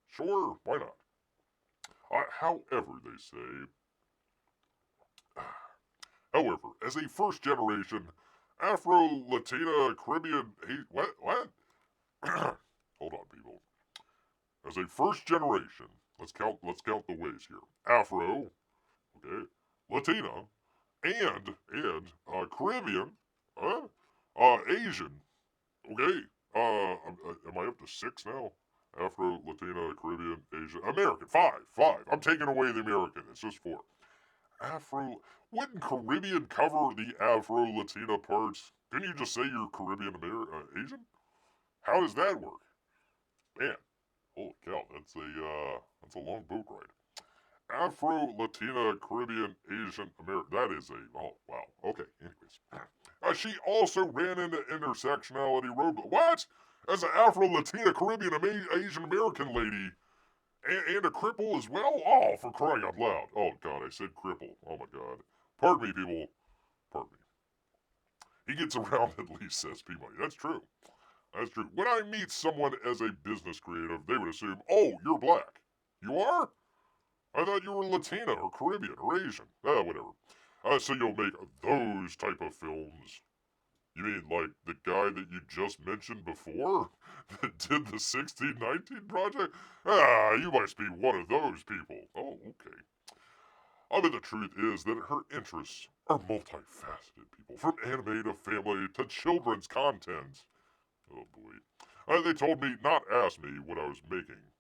Sure, why not? However, they say... However, as a first-generation Afro-Latina Caribbean... What? Hold on, people. As a first-generation... Let's count the ways here. Afro... Okay, Latina, and Caribbean, Asian, okay, am I up to 6 now? Afro, Latina, Caribbean, Asian, American, 5, I'm taking away the American, it's just 4. Wouldn't Caribbean cover the Afro-Latina parts? Didn't you just say you're Caribbean Asian? How does that work? Man, holy cow, that's a long boat ride. Afro, Latina, Caribbean, Asian, American. That is oh, wow. Okay, anyways. She also ran into intersectionality roadblock. What? As an Afro, Latina, Caribbean, Asian American lady, and a cripple as well? Oh, for crying out loud. Oh, God, I said cripple. Oh, my God. Pardon me, people. Pardon me. He gets around at least, says Peabody. That's true. That's true. When I meet someone as a business creative, they would assume, oh, you're black. You are? I thought you were Latina or Caribbean or Asian. Whatever. So you'll make those type of films. You mean like the guy that you just mentioned before? That did the 1619 project? You must be one of those people. Oh, okay. I mean, the truth is that her interests are multifaceted, people. From anime to family to children's content. Oh, boy. They told me not ask me what I was making.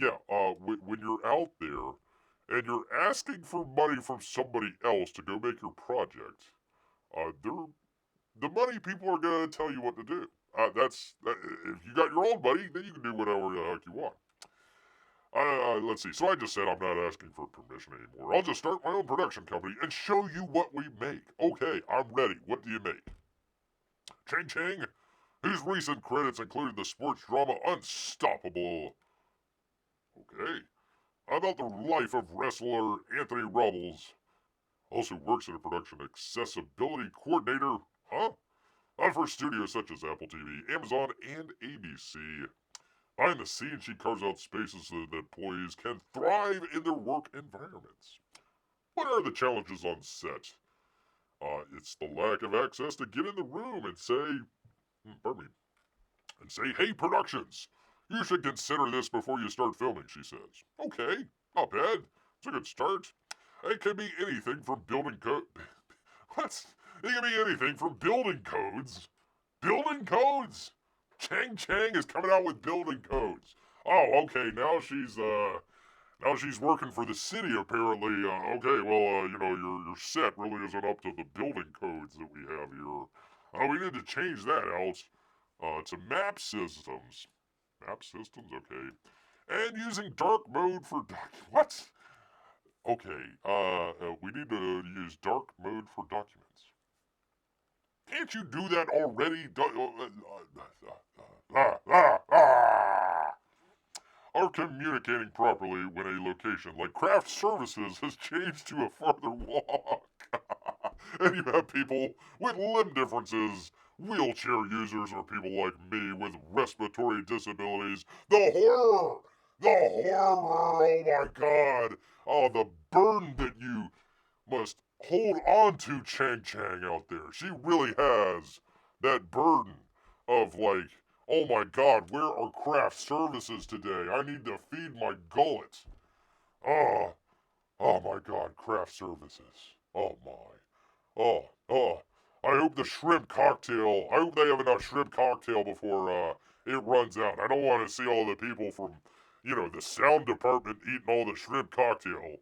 Yeah, when you're out there and you're asking for money from somebody else to go make your project, the money people are going to tell you what to do. if you got your own money, then you can do whatever the heck you want. Let's see. So I just said I'm not asking for permission anymore. I'll just start my own production company and show you what we make. Okay, I'm ready. What do you make? Chang Chang, whose recent credits included the sports drama Unstoppable. Okay. How about the life of wrestler Anthony Rubbles? Also works as a production accessibility coordinator. Huh? For studios such as Apple TV, Amazon, and ABC. Behind the scenes, she carves out spaces so that employees can thrive in their work environments. What are the challenges on set? It's the lack of access to get in the room and say, hey, productions, you should consider this before you start filming, she says. Okay, not bad. It's a good start. It can be anything from building code. What? It can be anything from building codes. Building codes? Chang Chang is coming out with building codes. Oh, okay, now she's working for the city, apparently. Okay, well, your set really isn't up to the building codes that we have here. We need to change that out to map systems. Map systems, okay. And using dark mode for... What? Okay, we need to use dark mode for documents. Can't you do that already? Are communicating properly when a location like craft services has changed to a farther walk. And you have people with limb differences, wheelchair users, or people like me with respiratory disabilities. The horror! The horror! Oh my god! Oh, the burden that you must hold on to, Chang Chang out there. She really has that burden of like, oh my god, where are craft services today? I need to feed my gullet. Oh my god, craft services. Oh my. I hope the shrimp cocktail, I hope they have enough shrimp cocktail before it runs out. I don't want to see all the people from, the sound department eating all the shrimp cocktail.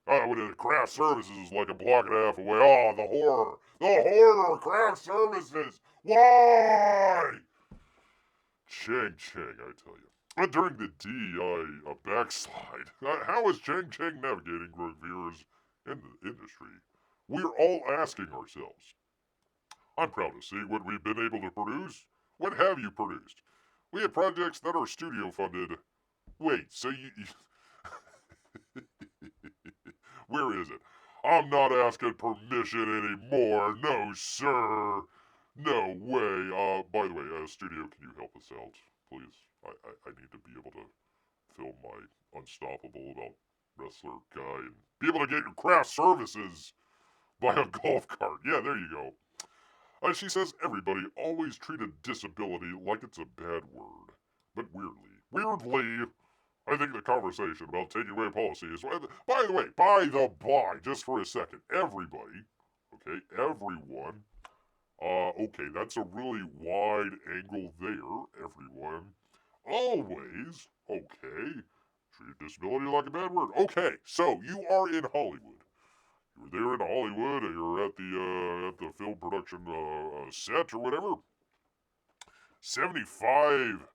When the craft services is like a block and a half away. Oh, the horror. The horror of craft services. Why? Chang Chang, I tell you. During the DEI backslide, how is Chang Chang navigating growing viewers in the industry? We're all asking ourselves. I'm proud to see what we've been able to produce. What have you produced? We have projects that are studio funded. Wait, so you where is it? I'm not asking permission anymore. No, sir. No way. By the way, studio, can you help us out, please? I need to be able to film my Unstoppable about wrestler guy and be able to get your craft services by a golf cart. Yeah, there you go. She says everybody always treated disability like it's a bad word. But weirdly, I think the conversation about taking away policies. By the way, just for a second, everybody, okay, everyone, okay, that's a really wide angle there, everyone, always, okay, treat disability like a bad word. Okay, so you are in Hollywood. You're there in Hollywood, and you're at the film production set or whatever. 75.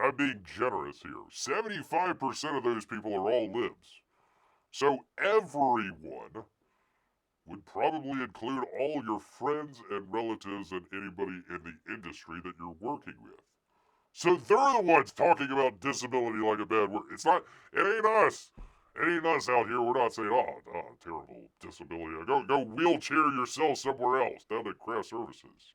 I'm being generous here. 75% of those people are all libs. So everyone would probably include all your friends and relatives and anybody in the industry that you're working with. So they're the ones talking about disability like a bad word. It ain't us. It ain't us out here. We're not saying, terrible disability. Go wheelchair yourself somewhere else, down at craft services.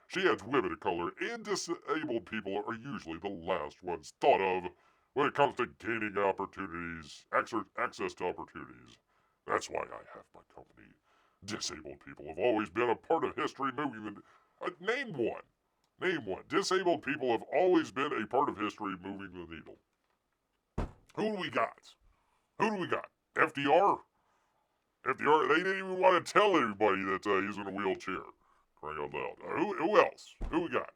She adds women of color and disabled people are usually the last ones thought of when it comes to gaining opportunities, access to opportunities. That's why I have my company. Disabled people have always been a part of history moving the... name one. Name one. Disabled people have always been a part of history moving the needle. Who do we got? FDR? FDR, they didn't even want to tell everybody that he's in a wheelchair. Crying out loud. Who else? Who we got?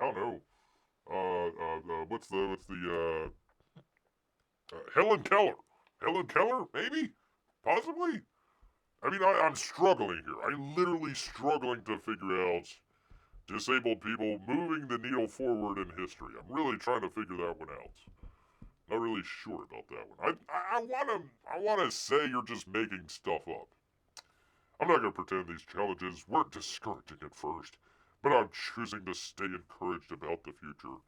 I don't know. What's the Helen Keller. Helen Keller, maybe? Possibly? I mean, I'm struggling here. I'm literally struggling to figure out disabled people moving the needle forward in history. I'm really trying to figure that one out. Not really sure about that one. I wanna say you're just making stuff up. I'm not gonna pretend these challenges weren't discouraging at first, but I'm choosing to stay encouraged about the future.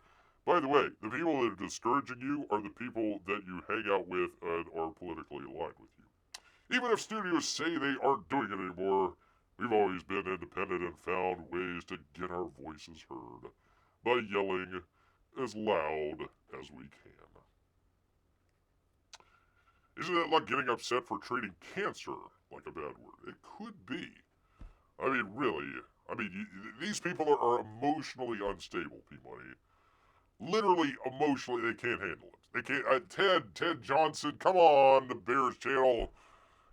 By the way, the people that are discouraging you are the people that you hang out with and are politically aligned with you. Even if studios say they aren't doing it anymore, we've always been independent and found ways to get our voices heard by yelling as loud as we can. Isn't that like getting upset for treating cancer like a bad word? It could be. I mean, really. I mean, these people are emotionally unstable, P-Money. Literally, emotionally, they can't handle it. They can't. Ted Johnson, come on, the Bears channel.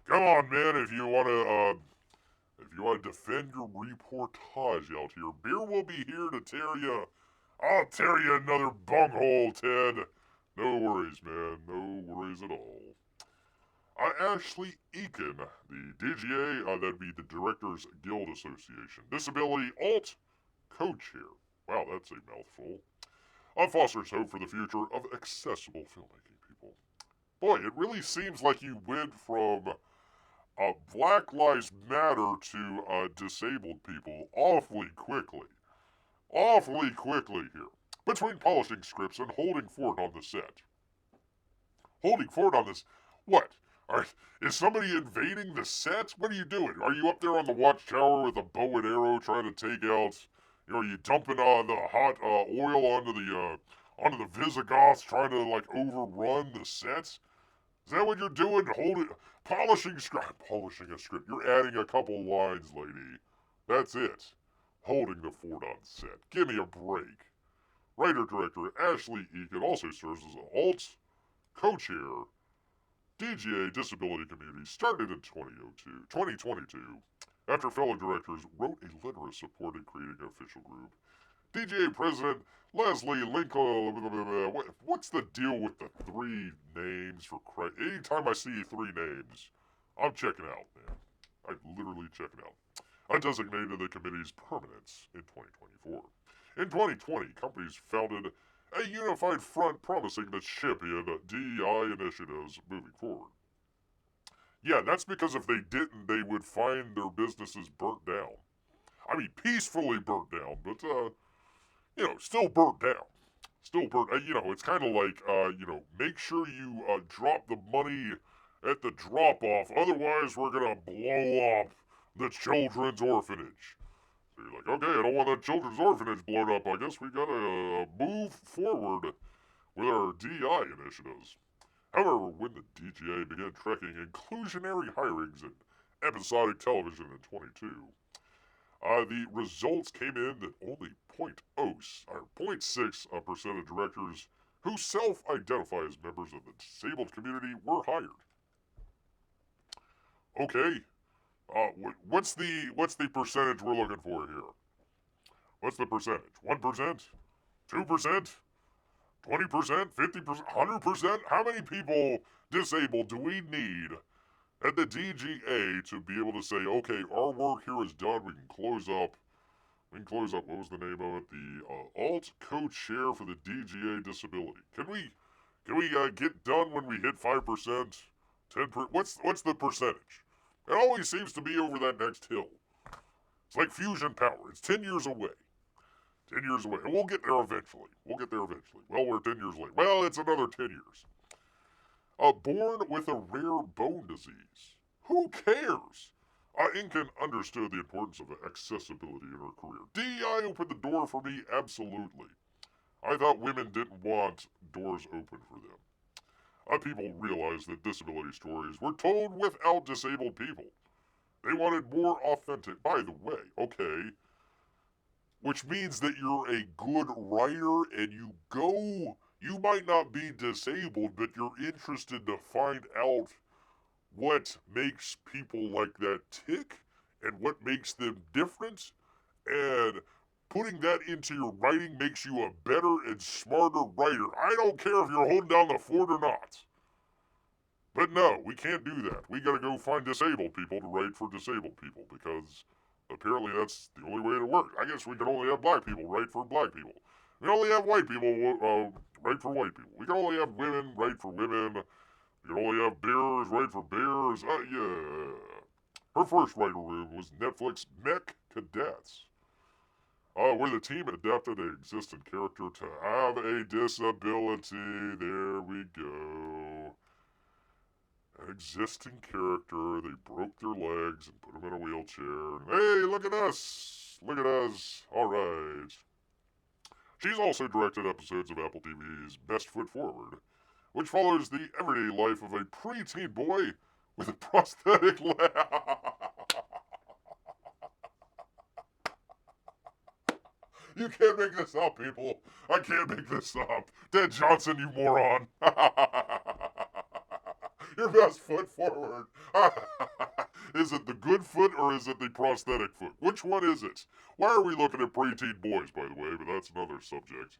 Come on, man, if you want to defend your reportage out here. Beer will be here to tear you. I'll tear you another bunghole, Ted. No worries, man. No worries at all. Ashley Eakin, the DGA, that'd be the Directors Guild Association. Disability Alt Co-Chair. Wow, that's a mouthful. Fosters hope for the future of accessible filmmaking, people. Boy, it really seems like you went from Black Lives Matter to disabled people awfully quickly. Awfully quickly here. Between polishing scripts and holding fort on the set. Holding fort on this... What? Is somebody invading the set? What are you doing? Are you up there on the watchtower with a bow and arrow trying to take out... are you dumping the hot oil onto the Visigoths, trying to, like, overrun the sets? Is that what you're doing? Polishing a script. You're adding a couple lines, lady. That's it. Holding the fort on set. Give me a break. Writer-director Ashley Eakin also serves as an alt co-chair. DGA Disability Community started in 2022, after fellow directors wrote a letter of support in creating an official group. DGA President Leslie LINK-o... What's the deal with the three names for Christ? Anytime I see three names, I'm checking out, man. I'm literally checking out. Designated the committee's permanence in 2024. In 2020, companies founded a unified front promising to champion DEI initiatives moving forward. Yeah, that's because if they didn't, they would find their businesses burnt down. I mean, peacefully burnt down, but, still burnt down. Still burnt, it's kind of like, make sure you drop the money at the drop-off, otherwise we're gonna blow up the children's orphanage. So you're like, okay, I don't want that children's orphanage blown up. I guess we gotta move forward with our DI initiatives. However, when the DGA began tracking inclusionary hirings in episodic television in 22, the results came in that only 0.6% of directors who self-identify as members of the disabled community were hired. Okay. What's the percentage we're looking for here? What's the percentage? 1%? 2%? 20%? 50%? 100%? How many people disabled do we need at the DGA to be able to say, okay, our work here is done, we can close up, what was the name of it? The alt co-chair for the DGA disability. Can we get done when we hit 5%? 10%? What's the percentage? It always seems to be over that next hill. It's like fusion power. It's 10 years away. 10 years away. And we'll get there eventually. Well, we're 10 years late. Well, it's another 10 years. Born with a rare bone disease. Who cares? Incan understood the importance of accessibility in her career. DEI opened the door for me, absolutely. I thought women didn't want doors open for them. People realized that disability stories were told without disabled people. They wanted more authentic. By the way, okay, which means that you're a good writer and you might not be disabled, but you're interested to find out what makes people like that tick and what makes them different, and putting that into your writing makes you a better and smarter writer. I don't care if you're holding down the fort or not. But no, we can't do that. We gotta go find disabled people to write for disabled people, because Apparently that's the only way to work. I guess we can only have black people write for black people. We can only have white people write for white people. We can only have women write for women. We can only have bears write for bears. Yeah. Her first writer room was Netflix Mech Cadets, where the team adapted an existing character to have a disability. There we go. An existing character. They broke their legs and put them in a wheelchair. Hey, look at us! Look at us! All right. She's also directed episodes of Apple TV's Best Foot Forward, which follows the everyday life of a preteen boy with a prosthetic leg. You can't make this up, people. I can't make this up. Ted Johnson, you moron. Your best foot forward. Is it the good foot or is it the prosthetic foot? Which one is it? Why are we looking at preteen boys, by the way? But that's another subject.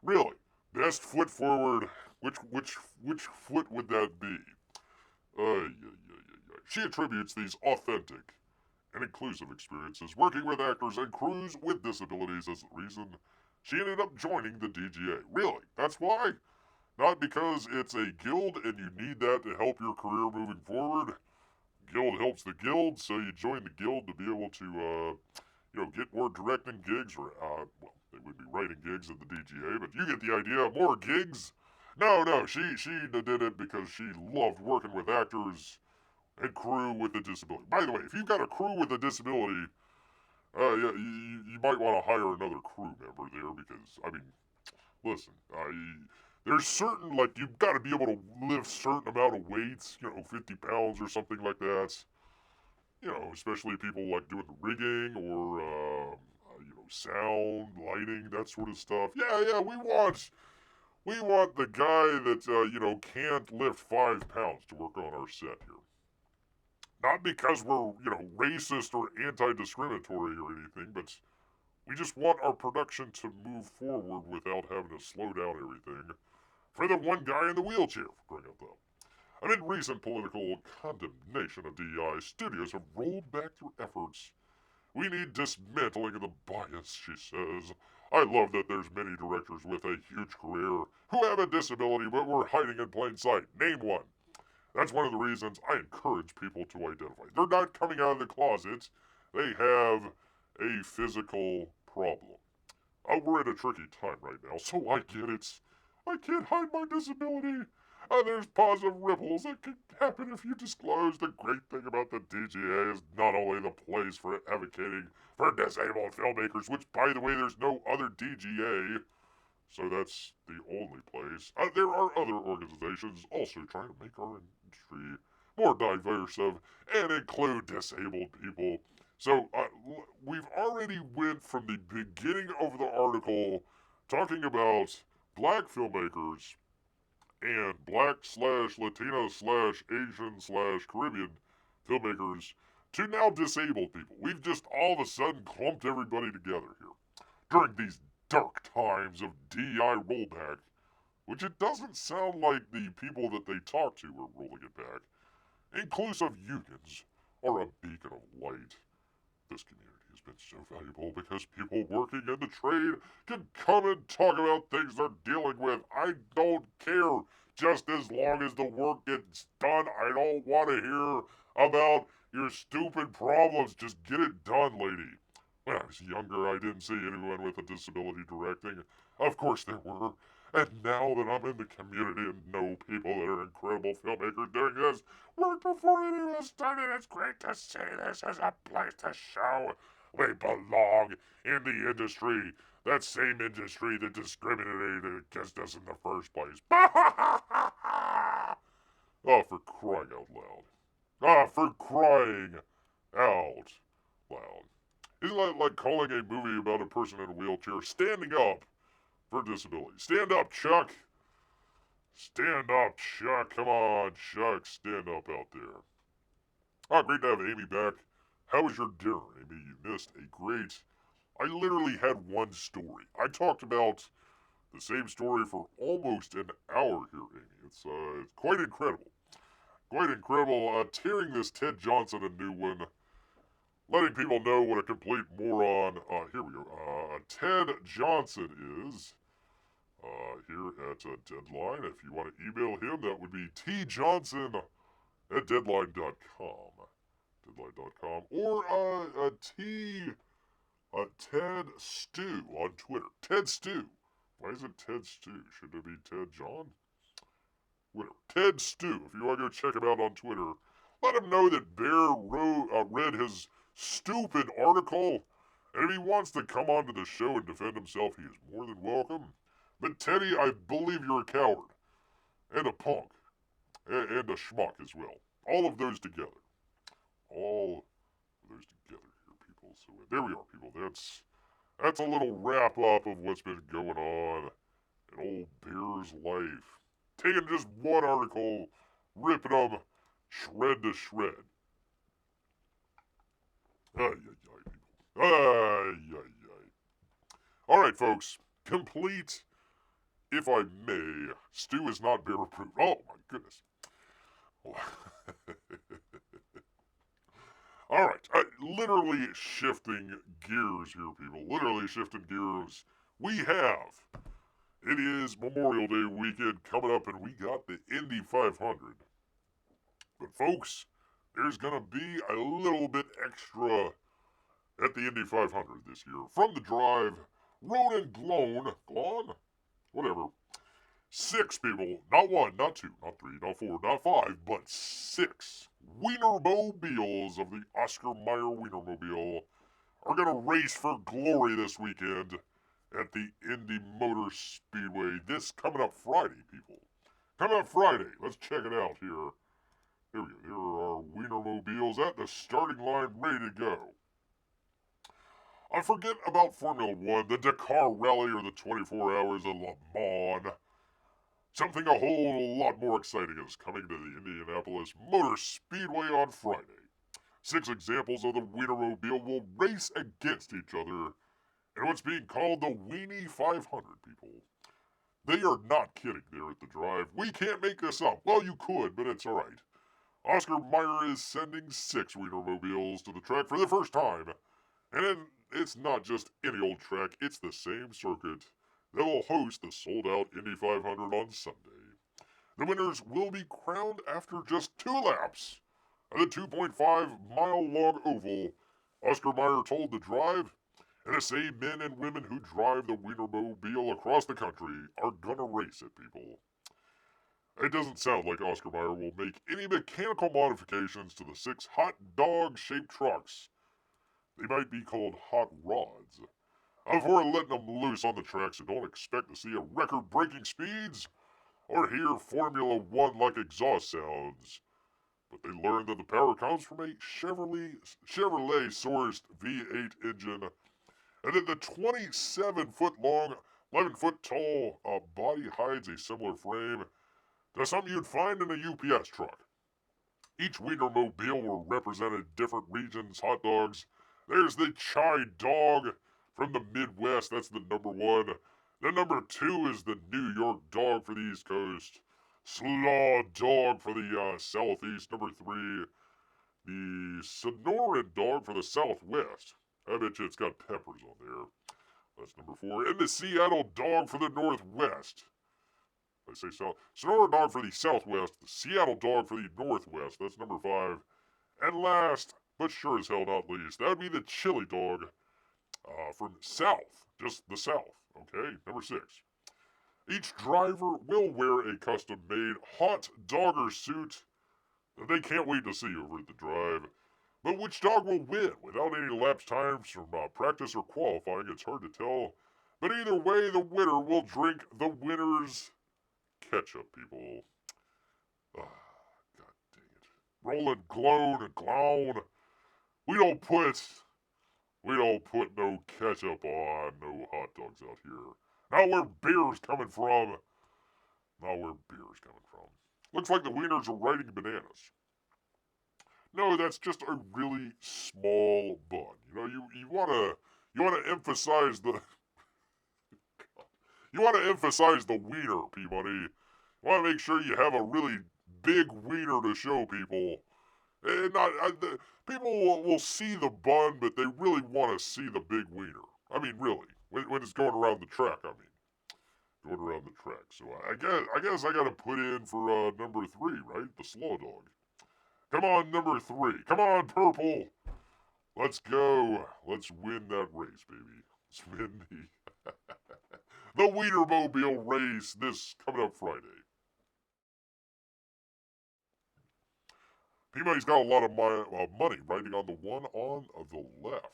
Really, best foot forward. Which foot would that be? She attributes these authentic and inclusive experiences working with actors and crews with disabilities as the reason she ended up joining the DGA. Really? That's why? Not because it's a guild and you need that to help your career moving forward. Guild helps the guild, so you join the guild to be able to, get more directing gigs, or, they would be writing gigs at the DGA, but you get the idea. More gigs? No, she did it because she loved working with actors and crew with a disability. By the way, if you've got a crew with a disability, you might want to hire another crew member there because, listen, there's certain, you've got to be able to lift certain amount of weights, 50 pounds or something like that. Especially people like doing the rigging or, sound, lighting, that sort of stuff. Yeah, we want the guy that, can't lift 5 pounds to work on our set here. Not because we're, racist or anti-discriminatory or anything, but we just want our production to move forward without having to slow down everything for the one guy in the wheelchair, for crying out loud. Amid recent political condemnation of DEI, studios have rolled back their efforts. We need dismantling of the bias, she says. I love that there's many directors with a huge career who have a disability but were hiding in plain sight. Name one. That's one of the reasons I encourage people to identify. They're not coming out of the closet. They have a physical problem. We're in a tricky time right now, so I get it. I can't hide my disability. There's positive ripples that can happen if you disclose. The great thing about the DGA is not only the place for advocating for disabled filmmakers, which, by the way, there's no other DGA, so that's the only place. There are other organizations also trying to make our industry more diverse and include disabled people. So we've already went from the beginning of the article talking about black filmmakers and black/Latino/Asian/Caribbean filmmakers to now disabled people. We've just all of a sudden clumped everybody together here during these dark times of DEI rollback, which it doesn't sound like the people that they talk to are rolling it back. Inclusive unions are a beacon of light. This community has been so valuable because people working in the trade can come and talk about things they're dealing with. I don't care. Just as long as the work gets done, I don't want to hear about your stupid problems. Just get it done, lady. When I was younger, I didn't see anyone with a disability directing. Of course there were. And now that I'm in the community and know people that are incredible filmmakers doing this work before anyone started, it's great to see this as a place to show we belong in the industry. That same industry that discriminated against us in the first place. Oh, for crying out loud. For crying out loud. Isn't that like calling a movie about a person in a wheelchair standing up for disability? Stand up, Chuck. Stand up, Chuck. Come on, Chuck. Stand up out there. Great to have Amy back. How was your dinner, Amy? You missed a great... I literally had one story. I talked about the same story for almost an hour here, Amy. It's quite incredible. Quite incredible. Tearing this Ted Johnson a new one. letting people know what a complete moron, here we go, Ted Johnson is. Here at Deadline. If you want to email him, that would be tjohnson@deadline.com. Deadline.com. Or Ted Stew on Twitter. Ted Stew. Why is it Ted Stew? Should it be Ted John? Whatever. Ted Stew. If you want to go check him out on Twitter, let him know that Bear read his stupid article. And if he wants to come onto the show and defend himself, he is more than welcome. But Teddy, I believe you're a coward. And a punk. And a schmuck as well. All of those together. All of those together here, people. So there we are, people. That's a little wrap-up of what's been going on in old Bear's life. Taking just one article, ripping them shred to shred. Ay, ay, ay, people. Ay, ay, ay. All right, folks. Complete, if I may. Stu is not bear approved. Oh, my goodness. All right. Literally shifting gears here, people. Literally shifting gears. We have. It is Memorial Day weekend coming up, and we got the Indy 500. But, folks, there's going to be a little bit extra at the Indy 500 this year. From the drive, Ronan Glone, whatever. 6 people, not 1, not 2, not 3, not 4, not 5, but 6 Wienermobiles of the Oscar Mayer Wienermobile are going to race for glory this weekend at the Indy Motor Speedway. This coming up Friday, people. Coming up Friday. Let's check it out here. Here we go. Here are our Wienermobiles at the starting line, ready to go. I forget about Formula 1, the Dakar Rally, or the 24 Hours of Le Mans. Something a whole lot more exciting is coming to the Indianapolis Motor Speedway on Friday. 6 examples of the Wienermobile will race against each other in what's being called the Weenie 500, people. They are not kidding there at the drive. We can't make this up. Well, you could, but it's alright. Oscar Mayer is sending 6 Wienermobiles to the track for the first time. And it's not just any old track, it's the same circuit that will host the sold-out Indy 500 on Sunday. The winners will be crowned after just 2 laps at the 2.5-mile-long oval. Oscar Mayer told the drive, and the same men and women who drive the Wienermobile across the country are gonna race it, people. It doesn't sound like Oscar Mayer will make any mechanical modifications to the 6 hot dog-shaped trucks. They might be called hot rods. Before letting them loose on the track, so don't expect to see a record-breaking speeds or hear Formula 1-like exhaust sounds. But they learned that the power comes from a Chevrolet-sourced V8 engine, and that the 27-foot-long, 11-foot-tall body hides a similar frame to something you'd find in a UPS truck. Each Wienermobile will represent different regions' hot dogs. There's the Chai Dog from the Midwest. That's the number 1. The number 2 is the New York Dog for the East Coast. Slaw Dog for the Southeast. Number 3, the Sonoran Dog for the Southwest. I bet you it's got peppers on there. That's number 4. And the Seattle Dog for the Northwest. I say South. Sonora Dog for the Southwest. The Seattle Dog for the Northwest. That's number 5. And last, but sure as hell not least, that would be the Chili Dog from South. Just the South. Okay, number 6. Each driver will wear a custom-made hot dogger suit that they can't wait to see over at the drive. But which dog will win without any lapse times from practice or qualifying, it's hard to tell. But either way, the winner will drink the winner's ketchup, people. God dang it. Roland Glone. We don't put no ketchup on no hot dogs out here. Not where beer's coming from. Looks like the wieners are riding bananas. No, that's just a really small bun. You know, you wanna emphasize the you wanna emphasize the wiener, Peabody. You wanna make sure you have a really big wiener to show people. And people will see the bun, but they really want to see the big wiener. I mean, really, when it's going around the track. I mean, going around the track. So I guess I got to put in for number 3, right? The slow dog. Come on, number 3. Come on, purple. Let's go. Let's win that race, baby. Let's win the Wienermobile Race this coming up Friday. P-Money's got a lot of money riding on the one on the left.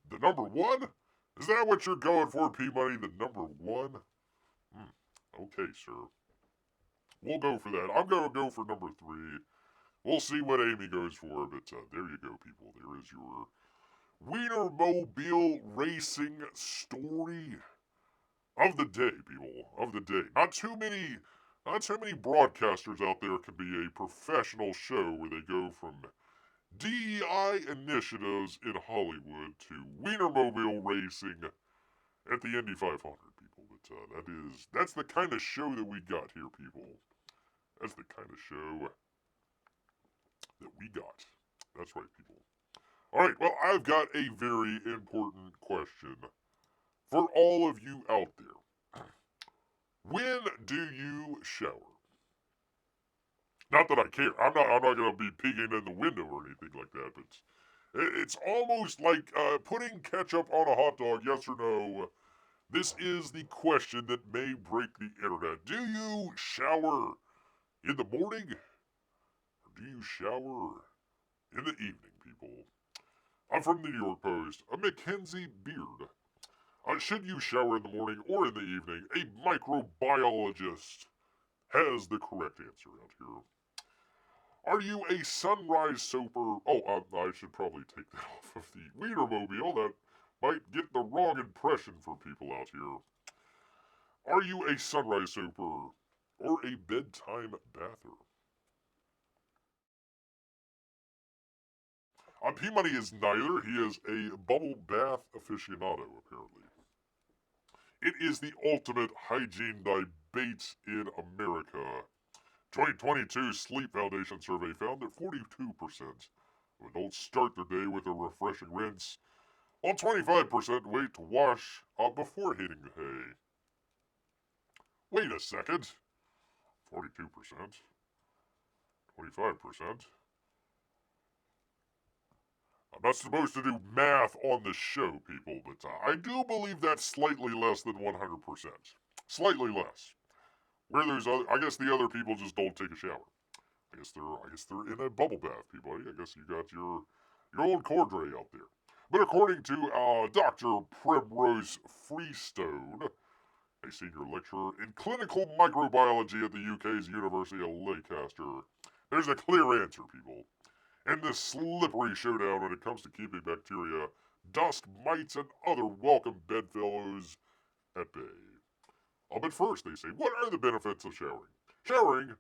The number 1? Is that what you're going for, P-Money? The number 1? Okay, sir. We'll go for that. I'm going to go for number 3. We'll see what Amy goes for, but there you go, people. There is your Wienermobile racing story of the day, people. Of the day. Not too many broadcasters out there can be a professional show where they go from DEI initiatives in Hollywood to Wienermobile racing at the Indy 500, people. But that's the kind of show that we got here, people. That's the kind of show that we got. That's right, people. All right, well, I've got a very important question for all of you out there. When do you shower? Not that I care. I'm not going to be peeking in the window or anything like that, but it's almost like putting ketchup on a hot dog, yes or no. This is the question that may break the internet. Do you shower in the morning? Or do you shower in the evening, people? I'm from the New York Post. A Mackenzie Beard. Should you shower in the morning or in the evening? A microbiologist has the correct answer out here. Are you a sunrise soaper? Oh, I should probably take that off of the Wienermobile. That might get the wrong impression for people out here. Are you a sunrise soaper or a bedtime bather? P-Money is neither. He is a bubble bath aficionado, apparently. It is the ultimate hygiene debate in America. 2022 Sleep Foundation survey found that 42% of adults start their day with a refreshing rinse, while 25% wait to wash before hitting the hay. Wait a second. 42%. 25%. I'm not supposed to do math on the show, people, but I do believe that's slightly less than 100%. Slightly less. Where there's other, I guess the other people just don't take a shower. I guess they're in a bubble bath, people. I guess you got your old Cordray out there. But according to Dr. Primrose Freestone, a senior lecturer in clinical microbiology at the UK's University of Leicester, there's a clear answer, people. In this slippery showdown when it comes to keeping bacteria, dust, mites, and other welcome bedfellows at bay. But first, they say, what are the benefits of showering? Showering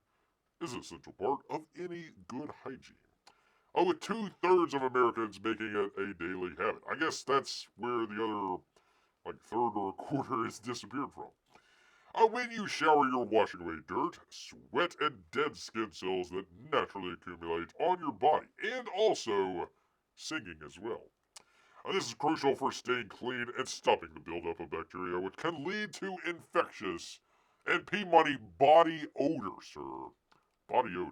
is an essential part of any good hygiene. With 2/3 of Americans making it a daily habit. I guess that's where the other, third or a quarter has disappeared from. When you shower, you're washing away dirt, sweat, and dead skin cells that naturally accumulate on your body, and also singing as well. This is crucial for staying clean and stopping the buildup of bacteria, which can lead to infectious and P-Money body odor, sir. Body odor.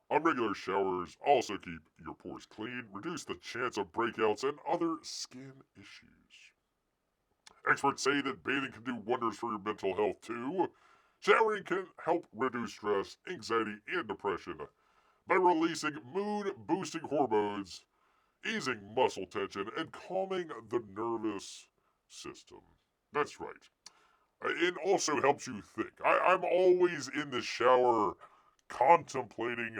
Regular showers also keep your pores clean, reduce the chance of breakouts and other skin issues. Experts say that bathing can do wonders for your mental health too. Showering can help reduce stress, anxiety, and depression by releasing mood-boosting hormones, easing muscle tension, and calming the nervous system. That's right. It also helps you think. I'm always in the shower contemplating.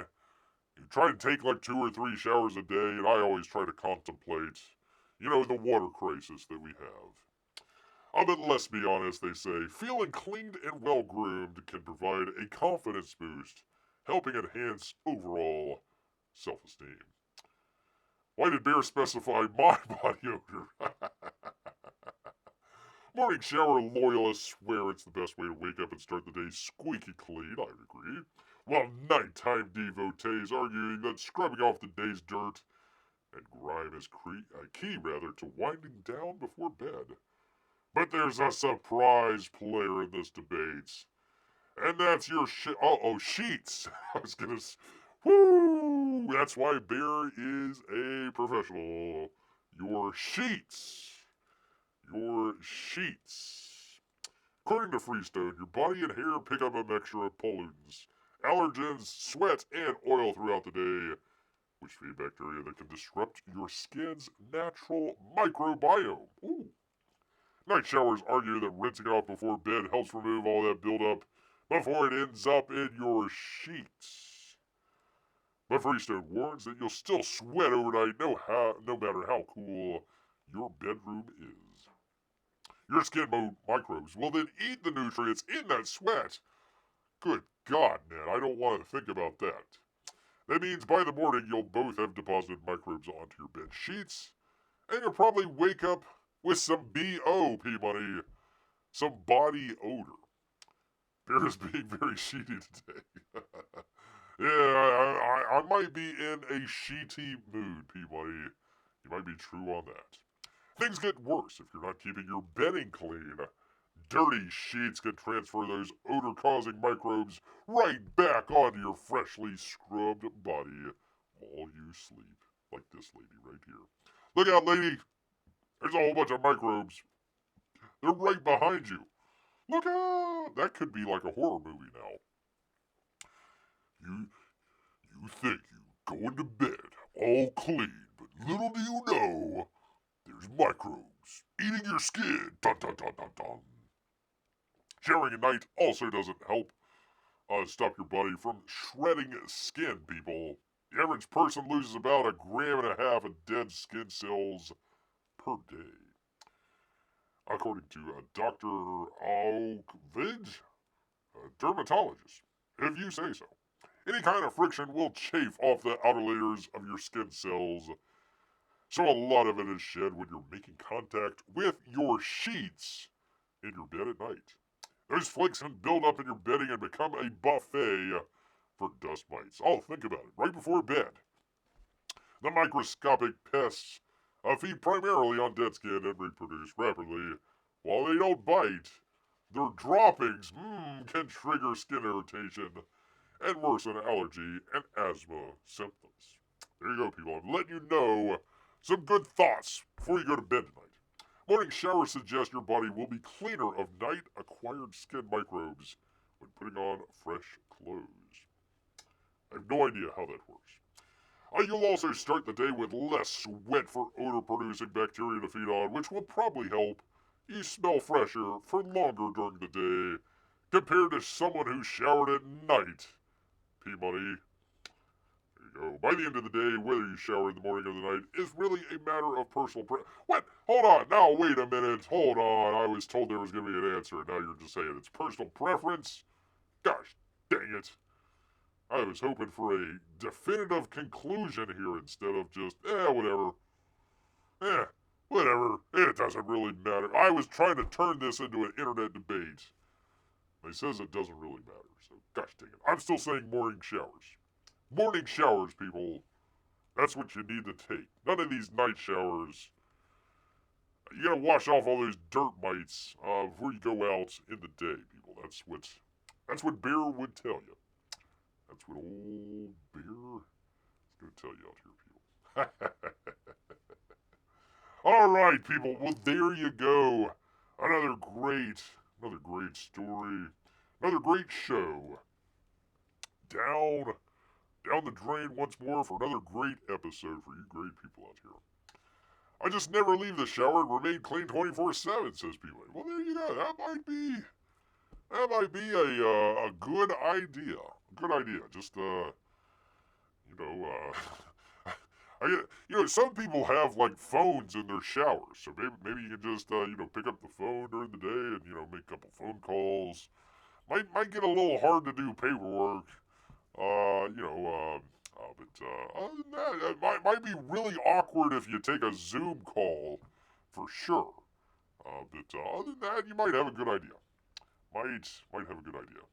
You try to take 2 or 3 showers a day, and I always try to contemplate, the water crisis that we have. But let's be honest, they say, feeling cleaned and well-groomed can provide a confidence boost, helping enhance overall self-esteem. Why did Bear specify my body odor? Morning shower loyalists swear it's the best way to wake up and start the day squeaky clean, I agree. while nighttime devotees arguing that scrubbing off the day's dirt and grime is key to winding down before bed. But there's a surprise player in this debate, and that's your sheets. I was gonna. Woo! That's why Bear is a professional. Your sheets. Your sheets. According to Freestone, your body and hair pick up a mixture of pollutants, allergens, sweat, and oil throughout the day, which feed bacteria that can disrupt your skin's natural microbiome. Ooh. Night showers argue that rinsing off before bed helps remove all that buildup before it ends up in your sheets. But Freestone warns that you'll still sweat overnight no matter how cool your bedroom is. Your skin microbes will then eat the nutrients in that sweat. Good God, man, I don't want to think about that. That means by the morning you'll both have deposited microbes onto your bed sheets, and you'll probably wake up with some B.O., P-Money, some body odor. Bear is being very sheety today. Yeah, I might be in a sheety mood, P-Money. You might be true on that. Things get worse if you're not keeping your bedding clean. Dirty sheets can transfer those odor-causing microbes right back onto your freshly scrubbed body while you sleep. Like this lady right here. Look out, lady! There's a whole bunch of microbes. They're right behind you. Look out! That could be like a horror movie now. You think you going to bed all clean, but little do you know, there's microbes eating your skin. Dun dun dun dun dun. Showering at night also doesn't help stop your body from shredding skin, people. The average person loses about 1.5 grams of dead skin cells per day. According to Dr. Aukvid, a dermatologist, if you say so. Any kind of friction will chafe off the outer layers of your skin cells, so a lot of it is shed when you're making contact with your sheets in your bed at night. Those flakes can build up in your bedding and become a buffet for dust mites. Oh, think about it. Right before bed, the microscopic pests feed primarily on dead skin and reproduce rapidly. While they don't bite, their droppings can trigger skin irritation and worsen allergy and asthma symptoms. There you go, people. I'm letting you know some good thoughts before you go to bed tonight. Morning showers suggest your body will be cleaner of night-acquired skin microbes when putting on fresh clothes. I have no idea how that works. You'll also start the day with less sweat for odor-producing bacteria to feed on, which will probably help you smell fresher for longer during the day compared to someone who showered at night. P-Money. There you go. By the end of the day, whether you shower in the morning or the night is really a matter of personal What? Hold on. Now, wait a minute. Hold on. I was told there was going to be an answer, and now you're just saying it's personal preference? Gosh, dang it. I was hoping for a definitive conclusion here instead of just, whatever. Whatever. It doesn't really matter. I was trying to turn this into an internet debate. He says it doesn't really matter, so gosh dang it. I'm still saying morning showers. Morning showers, people. That's what you need to take. None of these night showers. You gotta wash off all those dirt mites before you go out in the day, people. That's what Bear would tell you. That's what old Bear is gonna tell you out here, people. All right, people. Well, there you go. Another great story. Another great show. Down the drain once more for another great episode for you great people out here. I just never leave the shower and remain clean 24/7, says people. Well, there you go. That might be a good idea. Good idea. Just some people have like phones in their showers, so maybe you can just pick up the phone during the day and make a couple phone calls. Might get a little hard to do paperwork, but other than that, it might be really awkward if you take a Zoom call, for sure. But other than that, you might have a good idea. Might have a good idea.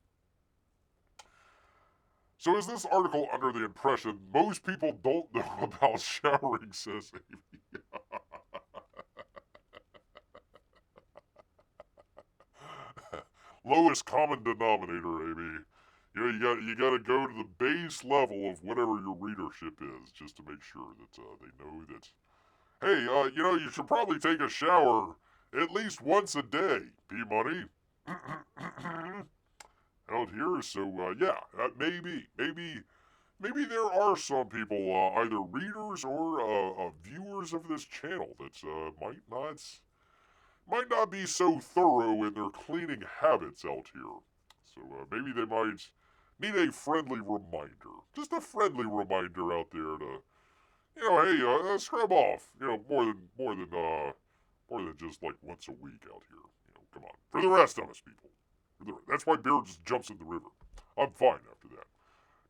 So is this article under the impression most people don't know about showering, says Amy? Lowest common denominator, Amy. You know, you got to go to the base level of whatever your readership is, just to make sure that they know that. Hey, you know, you should probably take a shower at least once a day, P-Money. Out here, so yeah, maybe there are some people, either readers or viewers of this channel that might not be so thorough in their cleaning habits out here. So maybe they might need a friendly reminder, just a friendly reminder out there to, you know, hey, scrub off, you know, more than just like once a week out here. You know, come on, for the rest of us people. That's why Bear just jumps in the river. I'm fine after that.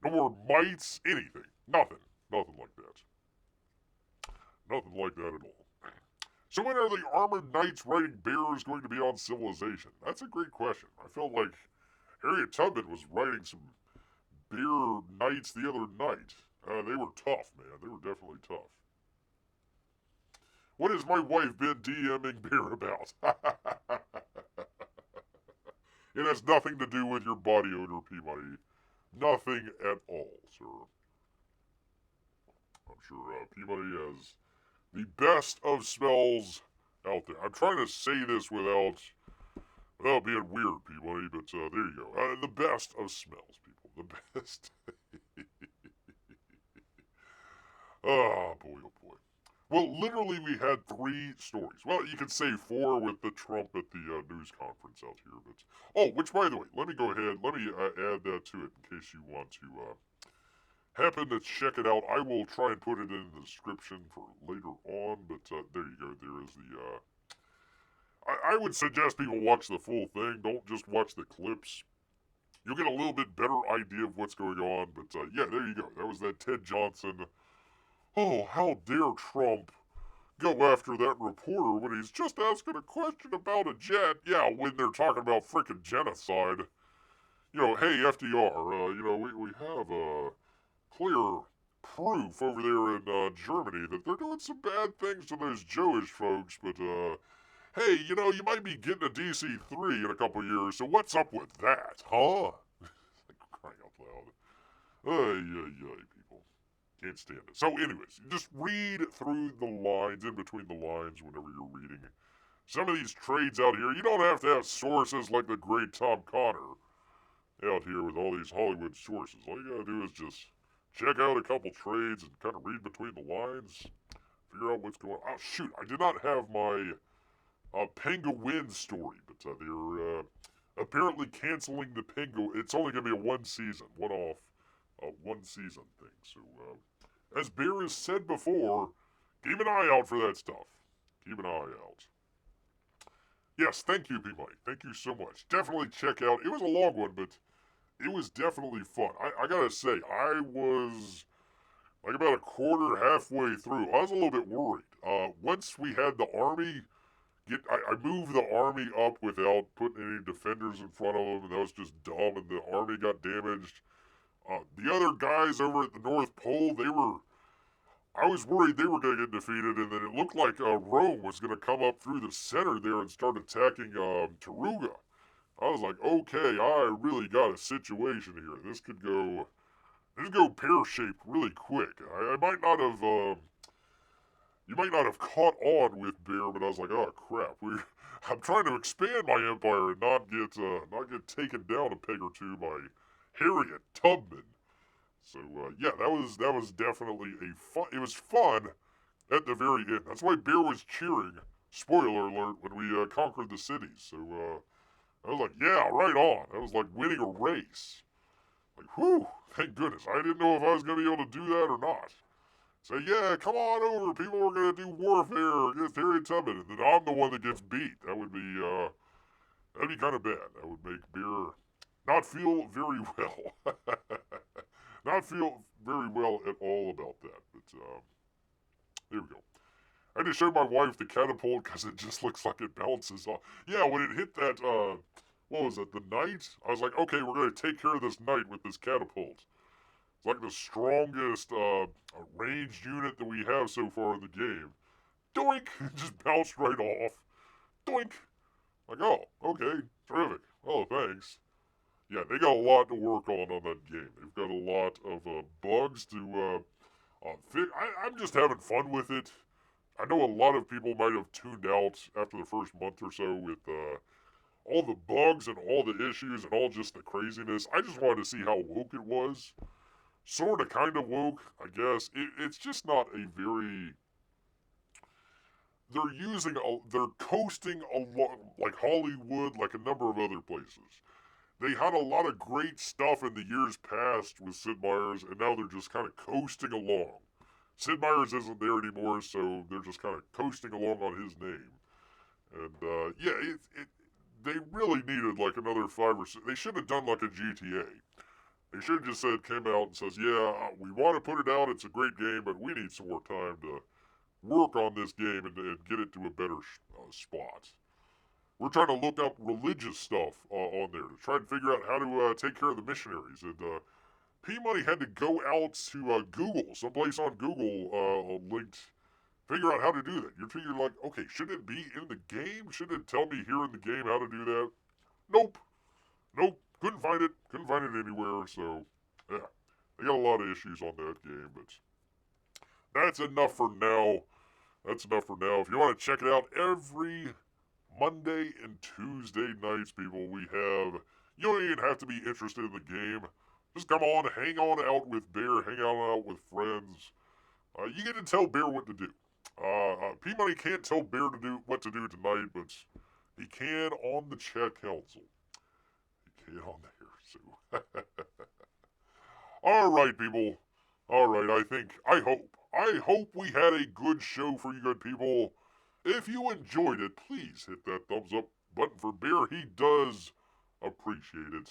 No more mites, anything. Nothing like that. Nothing like that at all. So when are the armored knights riding bears going to be on Civilization? That's a great question. I felt like Harriet Tubman was riding some bear knights the other night. They were tough, man. They were definitely tough. What has my wife been DMing Bear about? It has nothing to do with your body odor, P-Money. Nothing at all, sir. I'm sure P-Money has the best of smells out there. I'm trying to say this without being weird, P-Money, but there you go. The best of smells, people. The best. Oh, boy, oh, boy. Well, literally, we had 3 stories. Well, you could say 4 with the Trump at the news conference out here. But oh, which, by the way, let me go ahead. Let me add that to it in case you want to happen to check it out. I will try and put it in the description for later on. But there you go. There is the... I would suggest people watch the full thing. Don't just watch the clips. You'll get a little bit better idea of what's going on. But yeah, there you go. That was that Ted Johnson... Oh, how dare Trump go after that reporter when he's just asking a question about a jet? Yeah, when they're talking about frickin' genocide. You know, hey, FDR, you know, we have clear proof over there in Germany that they're doing some bad things to those Jewish folks, but, hey, you know, you might be getting a DC-3 in a couple years, so what's up with that, huh? Crying out loud. Ay, people. Can't stand it. So anyways, just read through the lines, in between the lines, whenever you're reading. Some of these trades out here, you don't have to have sources like the great Tom Connor out here with all these Hollywood sources. All you gotta do is just check out a couple trades and kind of read between the lines, figure out what's going on. Oh, shoot, I did not have my Penguin story, but they're apparently canceling the Penguin. It's only gonna be a one-season, one-off, one-season thing. So, as Bear has said before, keep an eye out for that stuff. Keep an eye out. Yes, thank you, P-Money. Thank you so much. Definitely check out. It was a long one, but it was definitely fun. I gotta say, I was like about a quarter, halfway through. I was a little bit worried. Once we had the army, I moved the army up without putting any defenders in front of them, and that was just dumb, and the army got damaged. The other guys over at the North Pole, I was worried they were going to get defeated, and then it looked like Rome was going to come up through the center there and start attacking Taruga. I was like, okay, I really got a situation here. This could go pear-shaped really quick. I might not have, you might not have caught on with Bear, but I was like, oh crap, I'm trying to expand my empire and not get taken down a peg or two by Harriet Tubman. So, yeah, that was definitely it was fun at the very end. That's why Bear was cheering, spoiler alert, when we conquered the cities. So, I was like, yeah, right on. That was like winning a race. Like, whew, thank goodness. I didn't know if I was going to be able to do that or not. So, yeah, come on over. People are going to do warfare against Harriet Tubman, and then I'm the one that gets beat. That'd be kind of bad. That would make Bear not feel very well. Not feel very well at all about that. But, there we go. I just showed my wife the catapult because it just looks like it bounces off. Yeah, when it hit that, what was it, the knight? I was like, okay, we're going to take care of this knight with this catapult. It's like the strongest ranged unit that we have so far in the game. Doink! Just bounced right off. Doink! Like, oh, okay, terrific. Oh, thanks. Yeah, they got a lot to work on that game. They've got a lot of bugs to fix. I'm just having fun with it. I know a lot of people might have tuned out after the first month or so with all the bugs and all the issues and all just the craziness. I just wanted to see how woke it was. Sort of, kind of woke, I guess. It's just not a very... They're coasting a lot, like Hollywood, like a number of other places. They had a lot of great stuff in the years past with Sid Meier's, and now they're just kind of coasting along. Sid Meier's isn't there anymore, so they're just kind of coasting along on his name. And, yeah, they really needed like another 5 or 6. They should have done like a GTA. They should have just came out and says, yeah, we want to put it out, it's a great game, but we need some more time to work on this game and get it to a better spot. We're trying to look up religious stuff on there to try and figure out how to take care of the missionaries. And P-Money had to go out to Google, someplace on Google linked, figure out how to do that. You're like, okay, should it be in the game? Should it tell me here in the game how to do that? Nope. Couldn't find it anywhere. So, yeah, they got a lot of issues on that game, but that's enough for now. If you want to check it out, every Monday and Tuesday nights, people, we have... You don't even have to be interested in the game. Just come on, hang on out with Bear, hang out with friends. You get to tell Bear what to do. P-Money can't tell Bear what to do tonight, but he can on the chat council. He can on there, so... Alright, people. Alright, I hope we had a good show for you good people. If you enjoyed it, please hit that thumbs up button for Bear. He does appreciate it.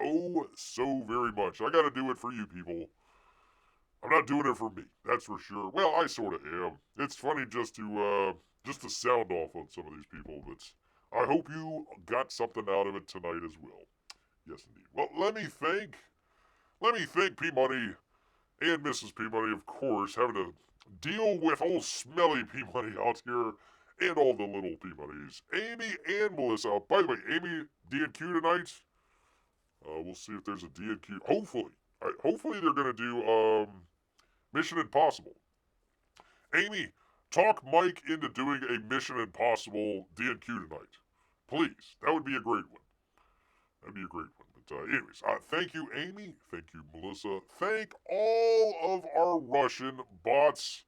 Oh, so very much. I gotta do it for you people. I'm not doing it for me, that's for sure. Well, I sort of am. It's funny just to sound off on some of these people, but I hope you got something out of it tonight as well. Yes, indeed. Well, let me thank P-Money and Mrs. P-Money, of course, having to deal with old smelly P-Money out here and all the little P-Moneys. Amy and Melissa. By the way, Amy, D&Q tonight. We'll see if there's a D&Q. Hopefully they're going to do Mission Impossible. Amy, talk Mike into doing a Mission Impossible D&Q tonight. Please. That would be a great one. That'd be a great one. But anyways, thank you, Amy. Thank you, Melissa. Thank all of our Russian bots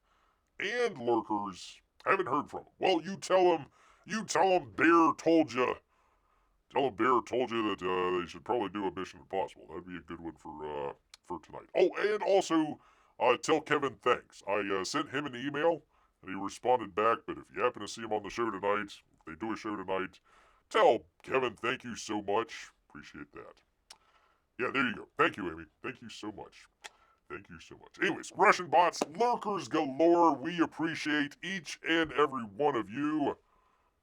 and lurkers. I haven't heard from them. Well, you tell them Bear told you. Tell them Bear told you that they should probably do a Mission Impossible. That'd be a good one for tonight. Oh, and also tell Kevin thanks. I sent him an email and he responded back. But if you happen to see him on the show tonight, if they do a show tonight, tell Kevin thank you so much. Appreciate that. Yeah, there you go. Thank you, Amy. Thank you so much. Thank you so much. Anyways, Russian bots, lurkers galore. We appreciate each and every one of you.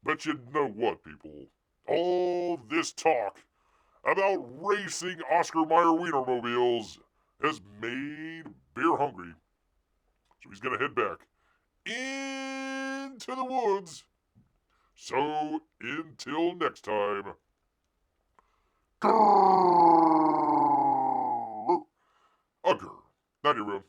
But you know what, people? All this talk about racing Oscar Mayer Wienermobiles has made Bear hungry. So he's going to head back into the woods. So, until next time. Grrr. Not your room.